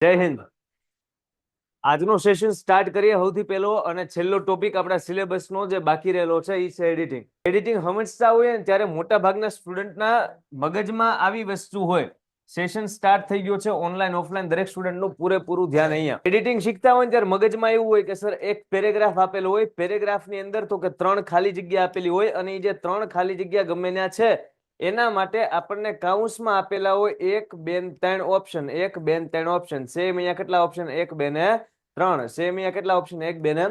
જય હિન્દ। આજનો session start કરીએ। સૌથી પહેલો અને છેલ્લો ટોપિક આપણા સિલેબસનો જે બાકી રહેલો છે એ છે એડિટિંગ। એડિટિંગ સમજતા હોય ને ત્યારે મોટા ભાગના સ્ટુડન્ટના મગજમાં આવી વસ્તુ હોય। સેશન સ્ટાર્ટ થઈ ગયો છે ઓનલાઈન ઓફલાઈન દરેક સ્ટુડન્ટનું પૂરેપૂરું ધ્યાન અહીંયા। એડિટિંગ શીખતા હોય ને ત્યારે મગજમાં એવું હોય કે સર એક પેરેગ્રાફ આપેલો હોય, પેરેગ્રાફની અંદર તો કે 3 ખાલી જગ્યા આપેલી હોય અને એ જે 3 ખાલી જગ્યા ગમે ત્યાં છે એના માટે આપણને કાઉન્સમાં આપેલા હોય 1 2 3 ઓપ્શન, 1 2 3 ઓપ્શન। સેમ અહીંયા કેટલા ઓપ્શન? 1 2 ને 3। સેમ અહીંયા કેટલા ઓપ્શન? 1 2 ને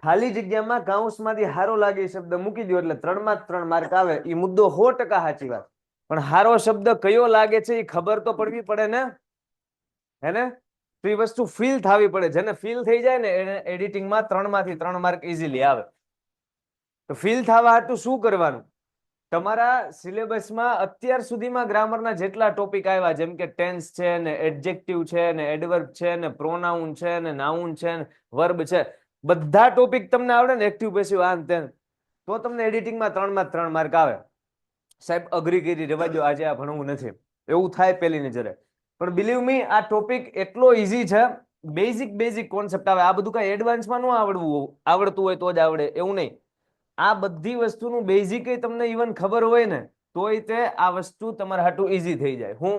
ખાલી જગ્યામાં કાઉન્સમાંથી હારો લાગે શબ્દ મૂકી દો એટલે 3 માં 3 માર્ક આવે। એ મુદ્દો 100% સાચી વાત, પણ હારો શબ્દ કયો લાગે છે એ ખબર તો પડવી પડે ને, હે ને? તો એ વસ્તુ ફીલ થવી પડે। જેને ફીલ થઈ જાય ને એને એડિટિંગમાં 3 માંથી 3 માર્ક ઇઝીલી આવે। તો ફીલ થવા હાટુ શું કરવાનું? તમારા સિલેબસમાં અત્યાર સુધીમાં ગ્રામરના જેટલા ટોપિક આવ્યા, જેમ કે ટેન્સ છે ને, એડજેક્ટિવ છે ને, એડવર્બ છે ને, પ્રોનાઉન છે ને, નાઉન છે ને, વર્બ છે, બધા ટોપિક તમને આવડે ને, એક્ટિવ પેસિવ આન તેન, તો તમને એડિટિંગમાં 3 માં 3 માર્ક આવે। સાહેબ અઘરી કરી રહેવા દો, આજે આ ભણવું નથી, એવું થાય પેલી નજરે। પણ બિલીવ મી આ ટોપિક એટલો ઈઝી છે, બેઝિક કોન્સેપ્ટ આવે। આ બધું કઈ એડવાન્સમાં ન આવડતું હોય તો જ આવડે એવું નહીં। આ બધી વસ્તુનું બેઝિક તમને ઇવન ખબર હોય ને તોય તે આ વસ્તુ તમારા હાટુ ઈઝી થઈ જાય। હું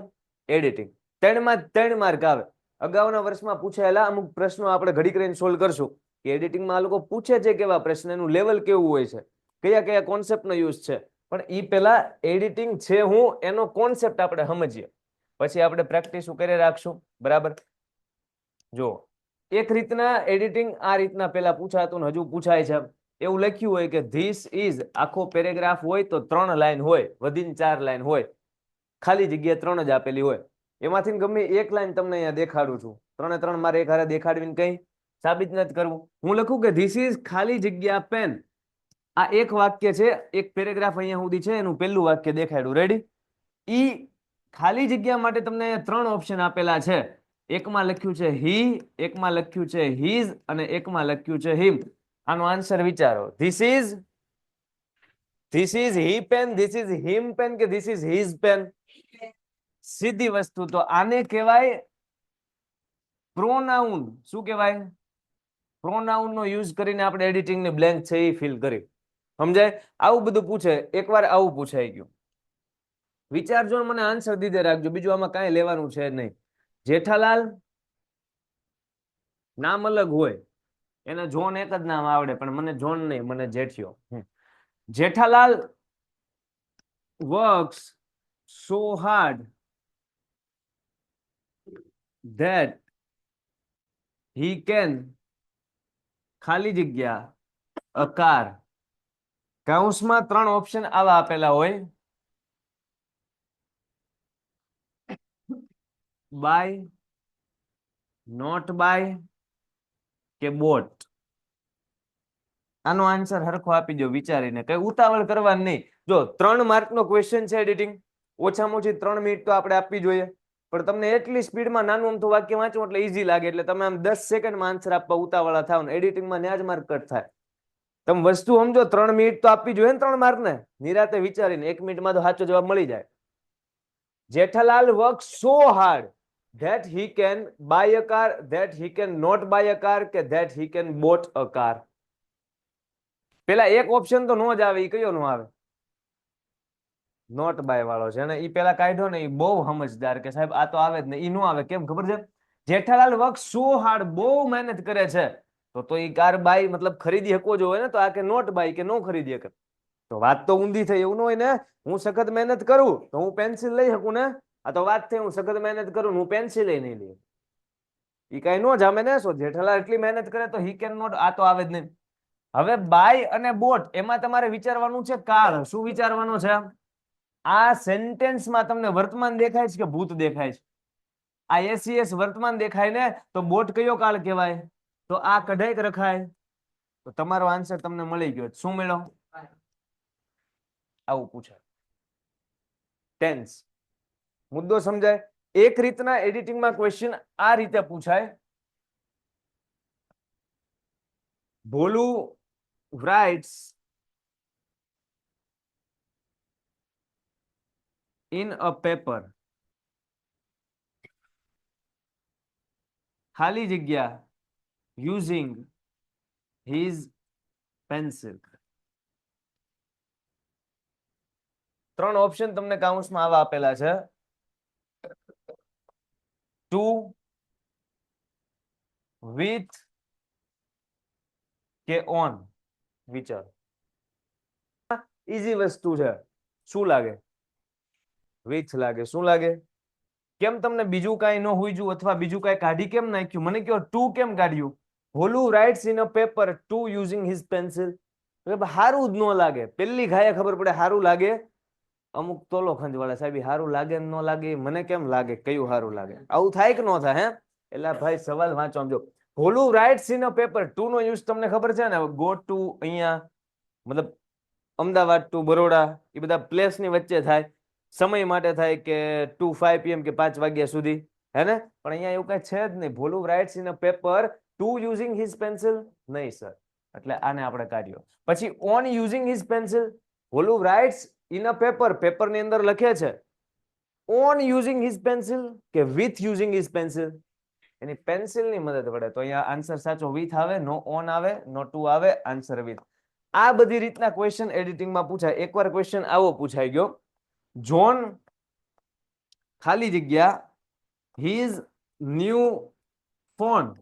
એડિટિંગ 3 માં 3 માર્ક આવે। અગાઉના વર્ષમાં પૂછાયેલા અમુક પ્રશ્નો આપણે ઘડી કરીને સોલ્વ કરશું કે એડિટિંગમાં આ લોકો પૂછે છે કેવા પ્રશ્ન, એનું લેવલ કેવું હોય છે, કયા કયા કોન્સેપ્ટનો યુઝ છે। પણ એ પહેલા એડિટિંગ છે હું એનો કોન્સેપ્ટ આપણે સમજીએ, પછી આપણે પ્રેક્ટિસ કરી રાખશું, બરાબર? જો એક રીતના એડિટિંગ આ રીતના પહેલા પૂછાતું ને હજુ પૂછાય છે। એવું લખ્યું હોય કે ધીસ ઇઝ, આખો પેરેગ્રાફ હોય તો 3 લાઈન હોય, વધીને 4 લાઈન હોય, ખાલી જગ્યા 3 જ આપેલી હોય। એમાંથી ગમે એક લાઈન તમને અહીંયા દેખાડું છું, 3 3 મારે એક હારે દેખાડવીને કઈ સાબિત નથી કરવું। હું લખું કે ધીસ ઇઝ ખાલી જગ્યા પેન, આ એક વાક્ય છે, એક પેરેગ્રાફ અહીંયા સુધી છે, એનું પહેલું વાક્ય દેખાડ્યું, રેડી? ઈ ખાલી જગ્યા માટે તમને 3 ઓપ્શન આપેલા છે। એકમાં લખ્યું છે હી, એકમાં લખ્યું છે હીઝ અને એકમાં લખ્યું છે હિમ। આનો આન્સર વિચારો। This is he pen, this is him pen કે ધીસ ઇઝ હીઝ પેન? સીધી વસ્તુ, તો આને કહેવાય પ્રોનાઉન। શું કહેવાય? પ્રોનાઉન નો યુઝ કરીને આપણે એડિટિંગ ની બ્લેન્ક છે એ ફિલ કરી, સમજાય? આવું બધું પૂછે, એકવાર આવું પૂછાઈ ગયું, વિચારજો, મને આન્સર દીધે રાખજો, બીજું આમાં કાંઈ લેવાનું છે નહીં। જેઠાલાલ નામ અલગ હોય, એને જોન એક જ નામ આવડે, પણ મને જોન નહીં, મને Jethiyo. Jethalal works so hard that he can ખાલી જગ્યા a car। કાઉન્સમાં 3 ઓપ્શન આવા આપેલા હોય, બાય, નોટ બાય કે બોટ। આનો આન્સર હરખો આપી દો વિચારીને, કઈ ઉતાવળ કરવાની નહીં। જો 3 માર્કનો ક્વેશ્ચન છે એડિટિંગ, ઓછામાં ઓછી 3 મિનિટ તો આપણે આપવી જોઈએ, પણ તમને એટલી સ્પીડમાં નાનું અમથું વાક્ય વાંચો એટલે ઈઝી લાગે, એટલે તમે આમ 10 સેકન્ડમાં આન્સર આપવા ઉતાવળા થાવ ને એડિટિંગમાં ન્યા જ માર્ક કટ થાય। તમે વસ્તુ સમજો, 3 મિનિટ તો આપવી જોઈએ ને 3 માર્ક ને, નિરાતે વિચારીને 1 મિનિટમાં તો સાચો જવાબ મળી જાય। Jethalal work so hard that he can buy a car, that he can not buy a car કે that he can bought a car। પેલા એક ઓપ્શન તો નો જ આવે, ઈ કયો નો આવે? નોટ બાય વાળો છે ને, ઈ પેલા કાઢ્યો ને, ઈ બહુ સમજદાર કે સાહેબ આ તો આવે જ ને, ઈ નો આવે। કેમ ખબર છે? જેઠાલાલ વર્ક સો હાર્ડ, બહુ મહેનત કરે છે, તો ઈ કાર બાય મતલબ ખરીદી શકો જો હોય ને, તો આ કે નોટ બાય કે નો ખરીદી શકે, તો વાત તો ઊંધી થઈ। એવું ન હોય ને, હું સખત મહેનત કરું તો હું પેન્સિલ લઈ શકું ને, આ તો વાત થઈ હું સખત મહેનત કરું હું પેન્સિલ નહીં લઈ, ઈ કઈ નો જામે ને। સો જેઠાલાલ એટલી મહેનત કરે તો હી કેન નોટ, આ તો આવે જ નહીં। હવે બાય અને બોટ, એમાં તમારે વિચારવાનું છે કાળ। શું વિચારવાનું છે? આ સેન્ટેન્સમાં તમને વર્તમાન દેખાય છે કે ભૂત દેખાય છે? આ એસસીએસ વર્તમાન દેખાય ને, તો બોટ કયો કાળ કહેવાય? તો આ કઢાઈ રખાય, તો તમારો આન્સર તમને મળી ગયો। શું મળ્યો? આવું પૂછાય ટેન્સ। મુદ્દો સમજાય? એક રીતના એડિટિંગમાં ક્વેશ્ચન આ રીતે પૂછાય। Bholu writes in a paper ખાલી જગ્યા યુઝિંગ હિઝ પેન્સિલ. ત્રણ ઓપ્શન તમને કાઉન્સમાં આવા આપેલા છે. ટુ, વિથ કે ઓન. વિચાર. ઈઝી વસ્તુ છે. શું લાગે? વિથ લાગે. શું લાગે? કેમ તમને બીજું કાંઈ ન હુઈજું અથવા બીજું કાંઈ કાઢી કેમ નાખ્યું? મને કહો ટુ કેમ કાઢ્યું? Bholu writes in a paper to using his pencil. હારું જ ન લાગે. પેલી ઘાએ ખબર પડે હારું લાગે. અમુક તોલો ખંજવાળા સાહેબ હારું લાગે ન લાગે મને કેમ લાગે કયું હારું લાગે? આવું થાય કે ન થાય? હે એટલે ભાઈ સવાલ વાંચો. સમજો Bholu writes in a paper. To નો યુઝ તમને ખબર છે ને? ગો ટુ અહીંયા મતલબ અમદાવાદ ટુ બરોડા એ બધા પ્લેસ ની વચ્ચે થાય. સમય માટે થાય કે 2-5 PM કે 5 વાગ્યા સુધી. હે ને? પણ અહીંયા એવું કઈ છે જ નહીં. Bholu writes in a paper to using his pencil નહીં સર. એટલે આને આપણે કાઢ્યો. પછી on using his pencil. Bholu writes in a paper. Paper ની અંદર લખે છે ઓન યુઝિંગ હિઝ પેન્સિલ કે વિથ યુઝિંગ હિઝ પેન્સિલ. એની પેન્સિલ ની મદદ વડે. તો અહીંયા આન્સર સાચો વિથ આવે, નો ઓન આવે, નો ટુ આવે, આન્સર વિથ. આ બધી રીતના ક્વેશ્ચન એડિટિંગમાં પૂછાય. એકવાર ક્વેશ્ચન આવો પૂછાઈ ગયો, જોન ખાલી જગ્યા હિઝ ન્યુ ફોન.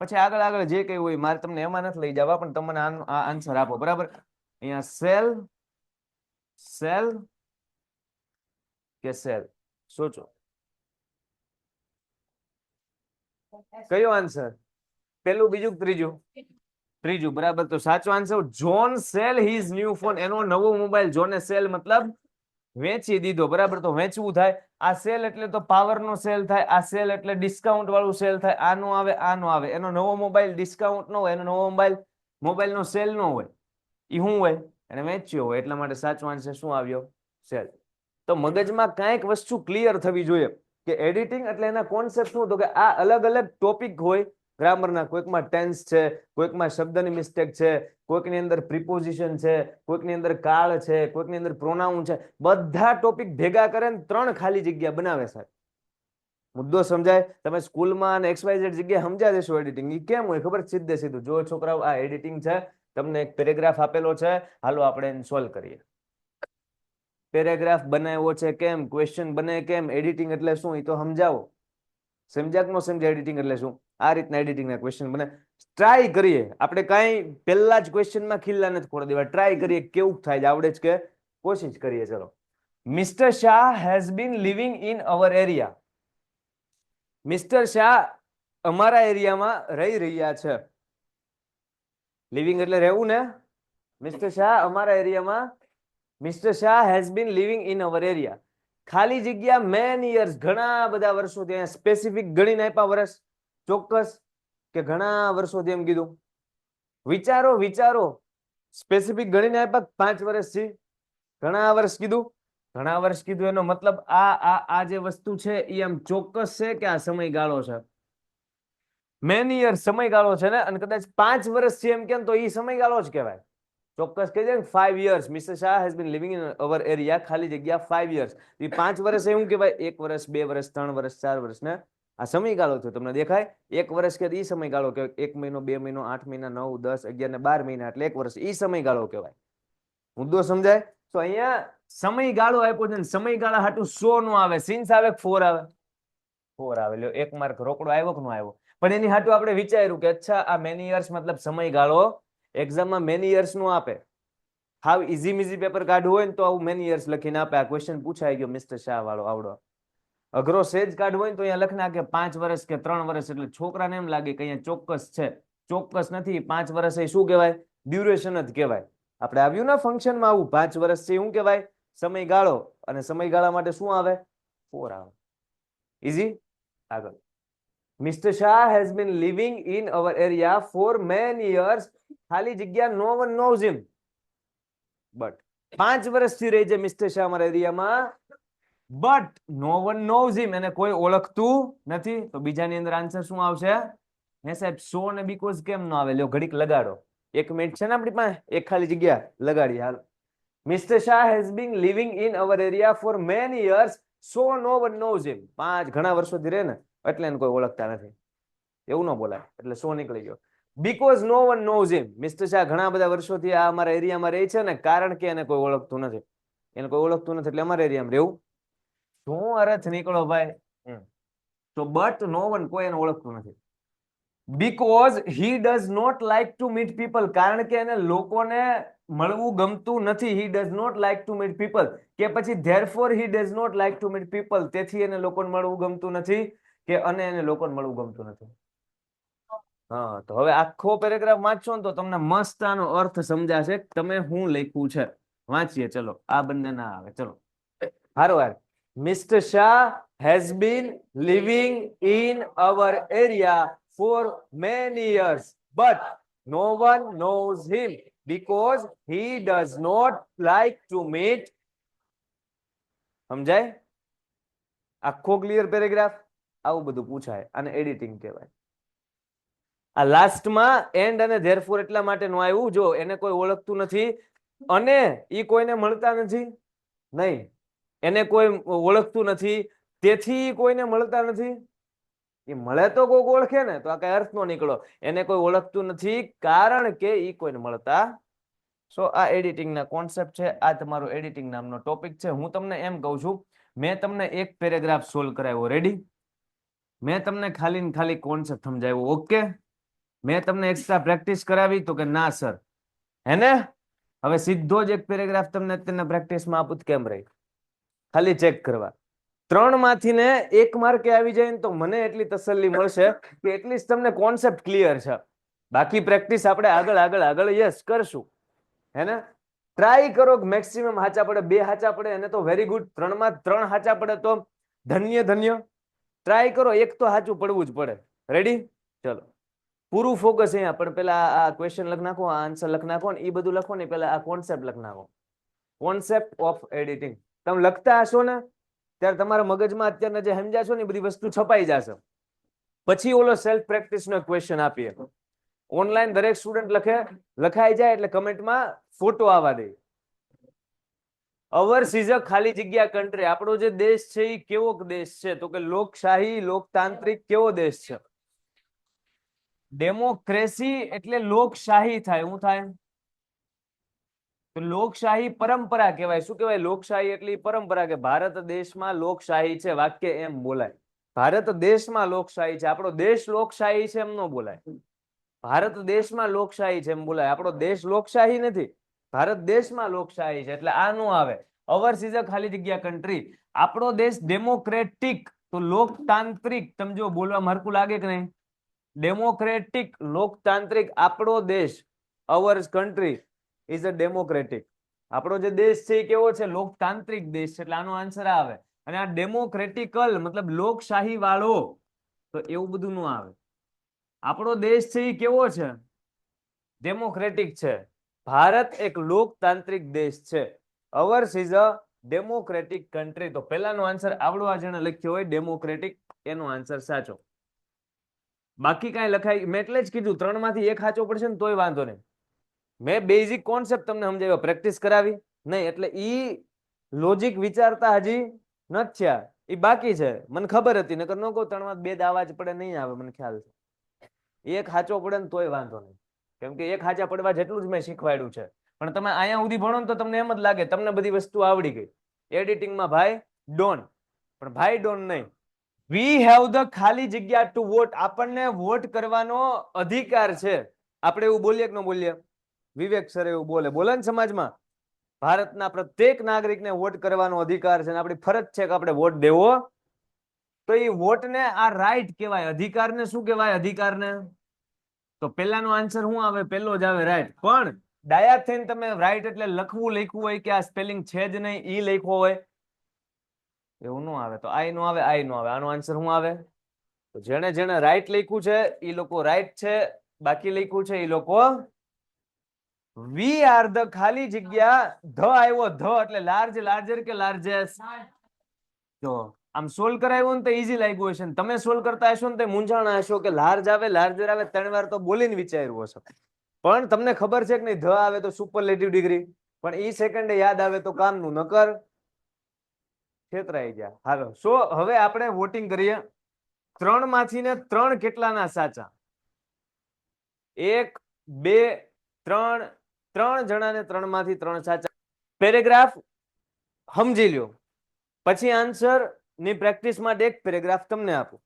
પછી આગળ આગળ જે કઈ હોય મારે તમને એમાં નથી લઈ જવા, પણ તમને આ આન્સર આપો. બરાબર? અહીંયા સેલ, સેલ કે સેલ? સોચો કયો આન્સર? પેલું, બીજું, ત્રીજું? ત્રીજું. બરાબર. તો સાચો answer John cell his new phone. એનો નવો મોબાઈલ. જોને સેલ મતલબ વેચી દીધો. બરાબર? તો વેચવું થાય. આ સેલ એટલે તો પાવર નો સેલ થાય. આ સેલ એટલે ડિસ્કાઉન્ટ વાળું સેલ થાય. આ નો આવે, આ નો આવે. એનો નવો મોબાઈલ ડિસ્કાઉન્ટ નો હોય. એનો નવો મોબાઈલ નો સેલ નો હોય. એ શું હોય? એને વેચ્યો હોય. એટલા માટે સાચો આન્સર શું આવ્યો? સેલ. તો મગજમાં કાંઈક વસ્તુ ક્લિયર થવી જોઈએ કે એડિટિંગ એટલે એના કોન્સેપ્ટ શું. તો કે આ અલગ અલગ ટોપિક હોય ગ્રામરના. કોઈકમાં ટેન્સ છે, કોઈકમાં શબ્દની મિસ્ટેક છે, કોઈકની અંદર પ્રિપોઝિશન છે, કોઈકની અંદર કાળ છે, કોઈકની અંદર પ્રોનાઉન છે. બધા ટોપિક ભેગા કરે ને 3 ખાલી જગ્યા બનાવે સાહેબ. મુદ્દો સમજાય? તમે સ્કૂલમાં અને XYZ જગ્યાએ સમજ્યા દેશો એડિટિંગ. એ કેમ હોય ખબર? સીધે સીધું જો છોકરાઓ આ એડિટિંગ છે. તમને એક પેરેગ્રાફ આપેલો છે, હાલો આપણે એને સોલ્વ કરીએ. પેરેગ્રાફ બનાવ્યો છે કેમ? ક્વેશ્ચન બને કેમ? એડિટિંગ એટલે શું એ તો સમજાવો. સમજ્યા કે ન સમજ્યા એડિટિંગ એટલે શું? આ રીતના એડિટિંગના ક્વેશ્ચન બને. ટ્રાય કરીએ આપણે. કાંઈ પહેલા જ ક્વેશ્ચનમાં ખીલ્લા નથી ખોડી દેવા. ટ્રાય કરીએ કેવું થાય, આવડે જ કે? કોશિશ કરીએ. ચલો. Mister Shah has been living in our area. Mister Shah અમારા એરિયામાં રહી રહ્યા છે. લિવિંગ એટલે રહેવું ને? મિસ્ટર શાહ અમારા એરિયામાં. Mister Shah has been living in our area. ખાલી જગ્યા મેની યર્સ. ઘણા બધા વર્ષો. ત્યાં સ્પેસિફિક ગણીને આપ્યા વર્ષ? ચોક્કસ કે ઘણા વર્ષોથી એમ કીધું? વિચારો વિચારો. સ્પેસિફિક ગણીને આપ્યા 5 વર્ષથી? ઘણા વર્ષ કીધું? ઘણા વર્ષ કીધું એનો મતલબ આ જે વસ્તુ છે એ આમ ચોક્કસ છે કે આ સમયગાળો છે? મેની યર્સ સમયગાળો છે ને. અને કદાચ 5 વર્ષથી એમ કેમ તો એ સમયગાળો જ કહેવાય. ચોક્કસ કહી દે 5 years. Mister Shah has been living in our area. ખાલી જગ્યા 5 years. એ 5 વર્ષ એવું કહેવાય? 1 વર્ષ, 2 વર્ષ, 3 વર્ષ, 4 વર્ષ ને આ સમયગાળો થયો. તમને દેખાય? 1 વર્ષ કે એ સમયગાળો કહેવાય. 1 મહિનો, 2 મહિનો, 8 મહિના, 9, 10, 11 ને 12 મહિના એટલે 1 વર્ષ. એ સમયગાળો કહેવાય. મુદ્દો સમજાય? તો અહીંયા સમયગાળો આપ્યો છે. સમયગાળા હાટું 100 નો આવે. સિન્સ આવે 4 આવે? 4 આવે. લ્યો 1 માર્ક રોકડો આવ્યો કે ન આવ્યો? પણ એની હાટું આપણે વિચાર્યું કે અચ્છા આ મેની યર્સ મતલબ સમયગાળો. એક્ઝામમાં મેની યર્સ નું આપે. હાવ ઈઝી પેપર કાઢવું હોય ને તો આવું મેની યર્સ લખીને આપે. આ ક્વેશ્ચન પૂછાઈ ગયો મિસ્ટર શાહ વાળો આવડો. અઘરો સેજ કાઢવો હોય તો અહીંયા લખ નાખે 5 વર્ષ કે 3 વર્ષ. એટલે છોકરાને એમ લાગે કે અહીંયા ચોક્કસ છે. ચોક્કસ નથી. 5 વર્ષ એ શું કહેવાય? ડ્યુરેશન જ કહેવાય. આપણે આવ્યું ને ફંક્શનમાં આવું 5 વર્ષથી શું કહેવાય? સમયગાળો. અને સમયગાળા માટે શું આવે? 4 આવે. ઈઝી. આગળ. Mister Shah has been living in our area for many years. ખાલી જગ્યા નો વન નોઝ હિમ. બટ 5 વર્ષથી રહી છે મિસ્ટર શાહ અમારા એરિયામાં. બટ નો વન નોઝ હિમ. એને કોઈ ઓળખતું નથી. તો બીજાની અંદર આન્સર શું આવશે? હે સાહેબ 100 ને બીકોઝ કેમ ન આવે? લ્યો ઘડીક લગાડો. 1 મિનિટ છે ને આપણી પાસે? એક ખાલી જગ્યા લગાડી. હાલ. Mister Shah has been living in our area for many years. So no one knows him. 5 ઘણા વર્ષોથી રહે ને એટલે એને કોઈ ઓળખતા નથી, એવું ન બોલાય, એટલે સો નીકળી ગયો. Because no one knows him. Mister Shah ઘણા બધા વર્ષોથી આ અમારા એરિયામાં રહે છે ને કારણ કે એને કોઈ ઓળખતું નથી. એને કોઈ ઓળખતું નથી એટલે અમારા એરિયામાં રહેવું. શું અર્થ નીકળો ભાઈ? તો બટ નો વન, કોઈ એને ઓળખતું નથી. Because he does not like to meet people, કારણ કે એને લોકોને મળવું ગમતું નથી. He does not like to meet people, કે પછી therefore he does not like to meet people, તેથી એને લોકોને મળવું ગમતું નથી, કે અને એને લોકોને મળવું ગમતું નથી. હા, તો હવે આખો પેરેગ્રાફ વાંચશો ને તો તમને મસ્ત આનો અર્થ સમજાશે તમે શું લખ્યું છે. વાંચીએ ચલો, આ બંને ના આવે ચલો. હારો, mister Shah has been living in our area for many years, but no one knows him because he does not like to meet. સમજાય? આખો ક્લિયર પેરેગ્રાફ? આવું બધું પૂછાય, આને એડિટિંગ કહેવાય. આ લાસ્ટમાં એન્ડ અને ધેરફોર એટલા માટે નો આવ્યું, જો એને કોઈ ઓળખતું નથી અને ઈ કોઈને મળતા નથી, નહીં, એને કોઈ ઓળખતું નથી તેથી કોઈને મળતા નથી. એ મળે તો કોઈક ઓળખે ને, તો આ કઈ અર્થ નો નીકળો. એને કોઈ ઓળખતું નથી કારણ કે ઈ કોઈને મળતા. સો આ એડિટિંગ ના કોન્સેપ્ટ છે. આ તમારો એડિટિંગ નામનો ટોપિક છે. હું તમને એમ કહું છું, મેં તમને એક પેરેગ્રાફ સોલ્વ કરાવ્યો, રેડી? મેં તમને ખાલી ને ખાલી કોન્સેપ્ટ સમજાવ્યો, ઓકે? મેં તમને એક્સ્ટ્રા પ્રેક્ટિસ કરાવી તો કે ના સર, હે ને? હવે સીધો જ એક પેરેગ્રાફ તમને અત્યારના પ્રેક્ટિસમાં આપું કેમ રહી, ખાલી ચેક કરવા. 3 માંથી ને 1 માર્કે આવી જાય ને તો મને એટલી તસલ્લી મળશે કે એટલીસ્ટ તમને કોન્સેપ્ટ ક્લિયર છે. બાકી પ્રેક્ટિસ આપણે આગળ યસ કરશું, હે ને? ટ્રાય કરો કે મેક્સિમમ સાચા પડે. 2 સાચા પડે એને તો વેરી ગુડ, 3 માં 3 સાચા પડે તો ધન્ય. ટ્રાય કરો, એક તો સાચું પડવું જ પડે. રેડી? ચલો, પૂરું ફોકસ અહીંયા. પણ પેલા આ ક્વેશ્ચન લખ નાખો, આ આન્સર લખ નાખો ને એ બધું લખો ને પેલા આ કોન્સેપ્ટ લખ નાખો. કોન્સેપ્ટ ઓફ એડિટિંગ તમે લખતા હશો ને ત્યારે તમારા મગજમાં અત્યારના જે સમજાશો ને એ બધી વસ્તુ છપાઈ જશે. પછી ઓલો સેલ્ફ પ્રેક્ટિસ નો ક્વેશ્ચન આપીએ. ઓનલાઈન દરેક સ્ટુડન્ટ લખાઈ જાય એટલે કમેન્ટમાં ફોટો આવવા દે. અવર્સ ઇઝ અ ખાલી જગ્યા કન્ટ્રી. આપણો જે દેશ છે એ કેવો દેશ છે? તો કે લોકશાહી, લોકતાંત્રિક કેવો દેશ છે? ડેમોક્રેસી એટલે લોકશાહી થાય. શું થાય? તો લોકશાહી પરંપરા કહેવાય. શું કહેવાય? લોકશાહી એટલે પરંપરા, કે ભારત દેશમાં લોકશાહી છે, વાક્ય એમ બોલાય. ભારત દેશમાં લોકશાહી છે, આપણો દેશ લોકશાહી છે એમ ન બોલાય. ભારત દેશમાં લોકશાહી છે એમ બોલાય. આપણો દેશ લોકશાહી નથી, ભારત દેશમાં લોકશાહી છે, એટલે આ નો આવે. અવર્સ ઇઝ અ ખાલી જગ્યા કન્ટ્રી. આપણો દેશ ડેમોક્રેટિક, તો લોકતાંત્રિક. તમે જો બોલવા હરખું લાગે કે નહીં? ડેમોક્રેટિક, લોકતાંત્રિક. આપણો દેશ, hours country is a democratic. આપણો જે દેશ છે એ કેવો છે? લોકતાંત્રિક દેશ છે, એટલે આનો આન્સર આવે. અને આ ડેમોક્રેટિકલ મતલબ લોકશાહી વાળો, તો એવું બધું નો આવે. આપણો દેશ છે એ કેવો છે? ડેમોક્રેટિક છે. ભારત એક લોકતાંત્રિક દેશ છે. Hours is a democratic country. તો પહેલાનો આન્સર આવડો આ જેને લખ્યો હોય ડેમોક્રેટિક, એનો આન્સર સાચો. બાકી કાંઈ લખાય મેં એટલે જ કીધું 3 માંથી 1 સાચો પડશે ને તોય વાંધો નહીં. મેં બેઝિક કોન્સેપ્ટ તમને સમજાવ્યો, પ્રેક્ટિસ કરાવી નહીં, એટલે ઈ લોજિક વિચારતા હજી નથી થયા, એ બાકી છે. મને ખબર હતી, નકર ન કહું 3 માં 2 દાવા જ પડે, નહીં આવે, મને ખ્યાલ છે. 1 સાચો પડે ને તોય વાંધો નહીં, કેમ કે 1 સાચા પડવા જેટલું જ મેં શીખવાડ્યું છે. પણ તમે અહીંયા સુધી ભણો ને તો તમને એમ જ લાગે તમને બધી વસ્તુ આવડી ગઈ. એડિટિંગમાં ભાઈ ડોન, પણ ભાઈ ડોન નહીં. વી હેવ ધ ખાલી જગ્યા ટુ વોટ. આપણને વોટ કરવાનો અધિકાર છે. આપણે એવું બોલીએ કે ન બોલીએ? વિવેક સર એવું બોલે ને સમાજમાં, ભારતના પ્રત્યેક નાગરિકને વોટ કરવાનો અધિકાર છે, આપણી ફરજ છે કે આપણે વોટ દેવો. તો એ વોટને આ રાઈટ કહેવાય. અધિકારને શું કહેવાય? અધિકારને. તો પેલાનો આન્સર શું આવે? પેલો જ આવે, રાઈટ. પણ ડાયા થઈને તમે રાઈટ એટલે લખવું લખ્યું હોય કે આ સ્પેલિંગ છે જ નહીં, ઈ લખ્યો હોય, એવું નો આવે. તો આઈ નો આવે, આઈ નો આવે. આનો આન્સર શું આવે? તો જેણે જેણે રાઈટ લખ્યું છે એ લોકો રાઈટ છે, બાકી લખ્યું છે એ લોકો. વી આર ધ ખાલી જગ્યા, ધ આવ્યો, ધ એટલે લાર્જ, લાર્જર કે લાર્જેસ્ટ. તો આમ સોલ્વ કરાવ્યું ને તો ઈઝી લાગ્યું હશે, તમે સોલ્વ કરતા હશો ને તો મૂંઝાણા હશો કે લાર્જ આવે, લાર્જર આવે. 3 વાર તો બોલીને વિચાર્યું હશે, પણ તમને ખબર છે કે નહીં, ધ આવે તો સુપરલેટિવ ડિગ્રી, પણ ઈ સેકન્ડે યાદ આવે તો કામનું. નકર છેતરાઈ ગયા. હાલો, સો હવે આપણે વોટિંગ કરીએ. 3 માંથી ને 3 કેટલાના સાચા? 1 2 3 3 જણાને 3 માંથી 3 સાચા. પેરેગ્રાફ સમજી લ્યો, પછી આન્સર ની પ્રેક્ટિસ માટે એક પેરેગ્રાફ તમને આપું.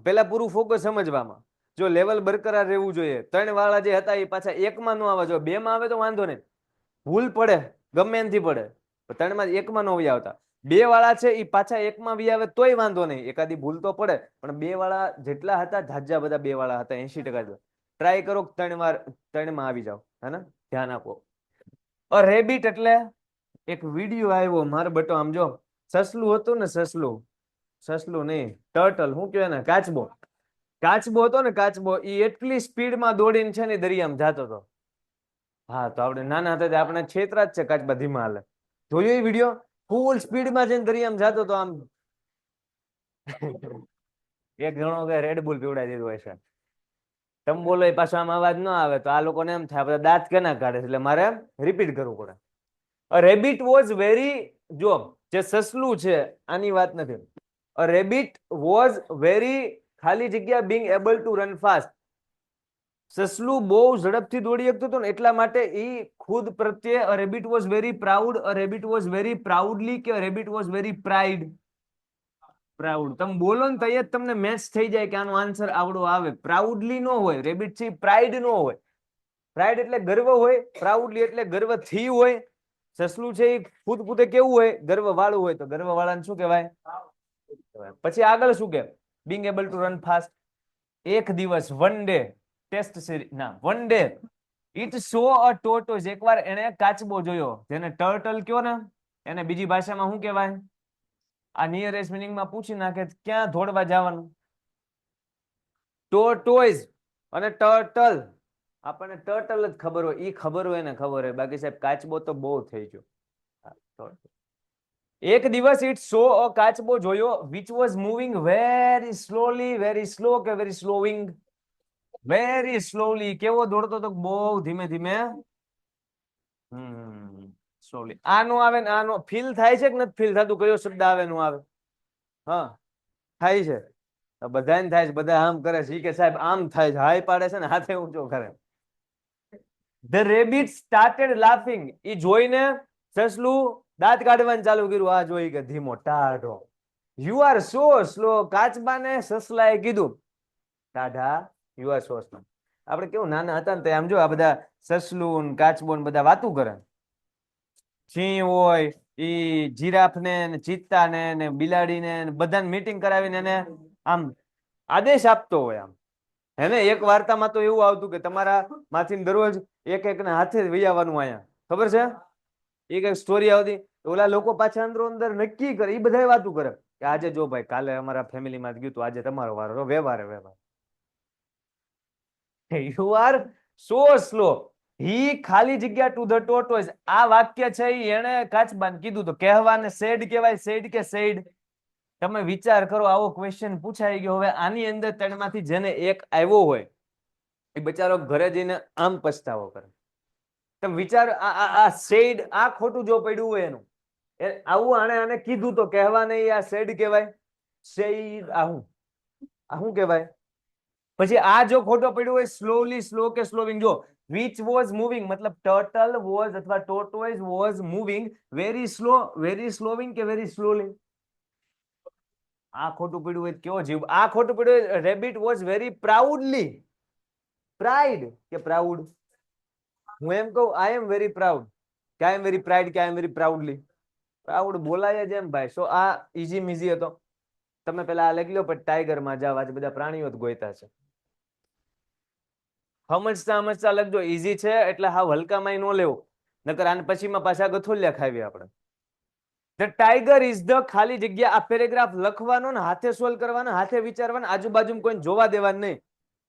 પેલા પૂરું ફોકસ સમજવામાં. જો લેવલ બરકરાર રહેવું જોઈએ. 3 વાળા જે હતા એ પાછા 1 માં ન આવે. જો 2 માં આવે તો વાંધો નહીં, ભૂલ પડે ગમે એનથી પડે, 3 માં 1 માં ન આવતા. 2 વાળા છે એ પાછા 1 માં બી આવે તોય વાંધો નહીં, એકાદી ભૂલ તો પડે, પણ 2 વાળા જેટલા હતા ઝાઝા બધા 2 વાળા હતા, 80%. ટ્રાય કરો 3 વાર 3 માં આવી જાવ. હે ને, ધ્યાન આપો. રેબિટ એટલે એક વિડીયો આવ્યો માર બટો, આમ જો સસલું હતું ને, સસલું નહીં, ટર્ટલ, શું કહેવાય ને, કાચબો. કાચબો હતો ને, કાચબો, એ એટલી સ્પીડમાં દોડીને છે ને દરિયામાં જતો હતો. હા, તો આપણે નાના હતા આપણે છેતરા જ છે, કાચબા ધીમા હાલે. જોયું એ વિડીયો? ફૂલ સ્પીડમાં જઈને દરિયામાં જતો હતો આમ. એક જણો કે રેડ બુલ પીવડાવી દીધું હોય છે. તમે બોલો એ પાછો આમ અવાજ ન આવે તો આ લોકોને એમ થાય બધા દાંત કેના કાઢે, એટલે મારે રિપીટ કરવું પડે. A rabbit was very, જો જે સસલું છે આની વાત નથી. A rabbit was very ખાલી જગ્યા being able to run fast. સસલું બહુ ઝડપથી દોડી શકતું હતું ને એટલા માટે એ ખુદ પ્રત્યે a rabbit was very proud, a rabbit was very proudly, કે a rabbit was very pride. Proud. તમે બોલો ને તો જ તમને મેચ થઈ જાય કે આનો આન્સર આવડો આવે. પ્રાઉડલી નો હોય, રેબિટ છે પ્રાઇડ નો હોય. પ્રાઇડ એટલે ગર્વ હોય, પ્રાઉડલી એટલે ગર્વથી હોય. સસલું છે એ ખુદ પોતે કેવું હોય, ગર્વ વાળું હોય, તો ગર્વ વાળાને શું કહેવાય? પછી આગળ શું કે being able to run fast. એક દિવસ, વન ડે, ટેસ્ટ સિરીઝ ના, one day it saw a tortoise. એકવાર એને કાચબો જોયો, જેને ટર્ટલ કયો ને, એને બીજી ભાષામાં શું કહેવાય? આ નિયરેસ્ટ મિનિંગમાં પૂછી નાખે ક્યાં દોડવા જવાનું. ટોર્ટોઇઝ અને ટર્ટલ. આપણને ટર્ટલ જ ખબર હોય, ઈ ખબર હોય ને ખબર હોય, બાકી સાહેબ કાચબો તો બહુ થઈ ગયો. એક દિવસ ઇટ સો અ કાચબો જોયો which was moving very slowly, very slow કે very slowing, very slowly. કેવો દોડતો તો? બહુ ધીમે ધીમે. સ્લોલી. આ નો આવે ને આનો ફીલ થાય છે કે નથી ફીલ થતું? કયો શબ્દ આવે નો આવે? હા, થાય છે. બધાને થાય છે, બધા આમ કરે છે કે સાહેબ આમ થાય છે, હાય પાડે છે ને હાથે ઊંચો કરે. The rabbit started laughing. એ જોઈને સસલું દાંત કાઢવાનું ચાલુ કર્યું. આ જોઈ કે ધીમો ટાઢો. You are so slow. કાચબાને સસલાએ કીધું, ટાઢા, you are so slow. આપણે કેવું નાના હતા ને તો આમ જો આ બધા સસલું કાચબો બધા વાતું કરે. સિંહ હોય ઈ જીરાફ ને ચિત્તા ને બિલાડી ને બધાને મીટિંગ કરાવીને એને આમ આદેશ આપતો હોય. આમ હેને એક વાર્તામાં તો એવું આવતું કે તમારા માંથી દરરોજ એક એક ના હાથે વહી આવવાનું. અહીંયા ખબર છે એક એક સ્ટોરી આવતી. ઓલા લોકો પાછા અંદરો અંદર નક્કી કરે, એ બધા વાતું કરે કે આજે જો ભાઈ કાલે અમારા ફેમિલીમાં ગયું તો આજે તમારો વારો, વ્યવહારે વ્યવહાર. You are so slow. He ખાલી જગ્યા to the tortoise. આ વાક્ય છે એને કાચબાને કીધું તો કહેવાને સેડ કહેવાય? સેડ કે સેડ? તમે વિચાર કરો, આવો ક્વેશ્ચન પૂછાઈ ગયો. હવે આની અંદર ત્રણમાંથી જેને એક આવ્યો હોય એ બચારો ઘરે જઈને આમ પછતાવો કરે. તમે વિચાર, આ સેડ, આ ખોટું જો પડ્યું હોય એનું, આવું આને કીધું તો કહેવા નહીં, આ સેડ કહેવાય? સેડ આ શું કહેવાય? પછી આ જો ખોટો પડ્યો હોય, સ્લોલી, સ્લો કે સ્લોવિંગ. જો which was moving મતલબ ટર્ટલ was અથવા tortoise was moving very slow, very slowing કે very slowly? આ ખોટું પડ્યું હોય કેવો જીવ? આ ખોટું પડ્યું હોય rabbit was very proudly. Pride કે પ્રાઉડ? હું એમ કહું I am very proud કે I am very pride કે I am very proudly? Proud બોલાય જ એમ ભાઈ. સો આ ઈઝી મીઝી હતો. તમે પેલા આ લખી લો, પણ ટાઈગરમાં જાવ, આજે બધા પ્રાણીઓ જ ગોઈતા છે. સમજતા સમજતા લખજો, ઈઝી છે એટલે હા હલકામાં ન લેવો, નકર આને પછીમાં પાછા ગથોલિયા ખાવી આપણે. ધ ટાઈગર ઇઝ ધ ખાલી જગ્યા. આ પેરેગ્રાફ લખવાનો ને હાથે સોલ્વ કરવાનો, હાથે વિચારવાનો, આજુબાજુ કોઈ જોવા દેવાનું નહીં.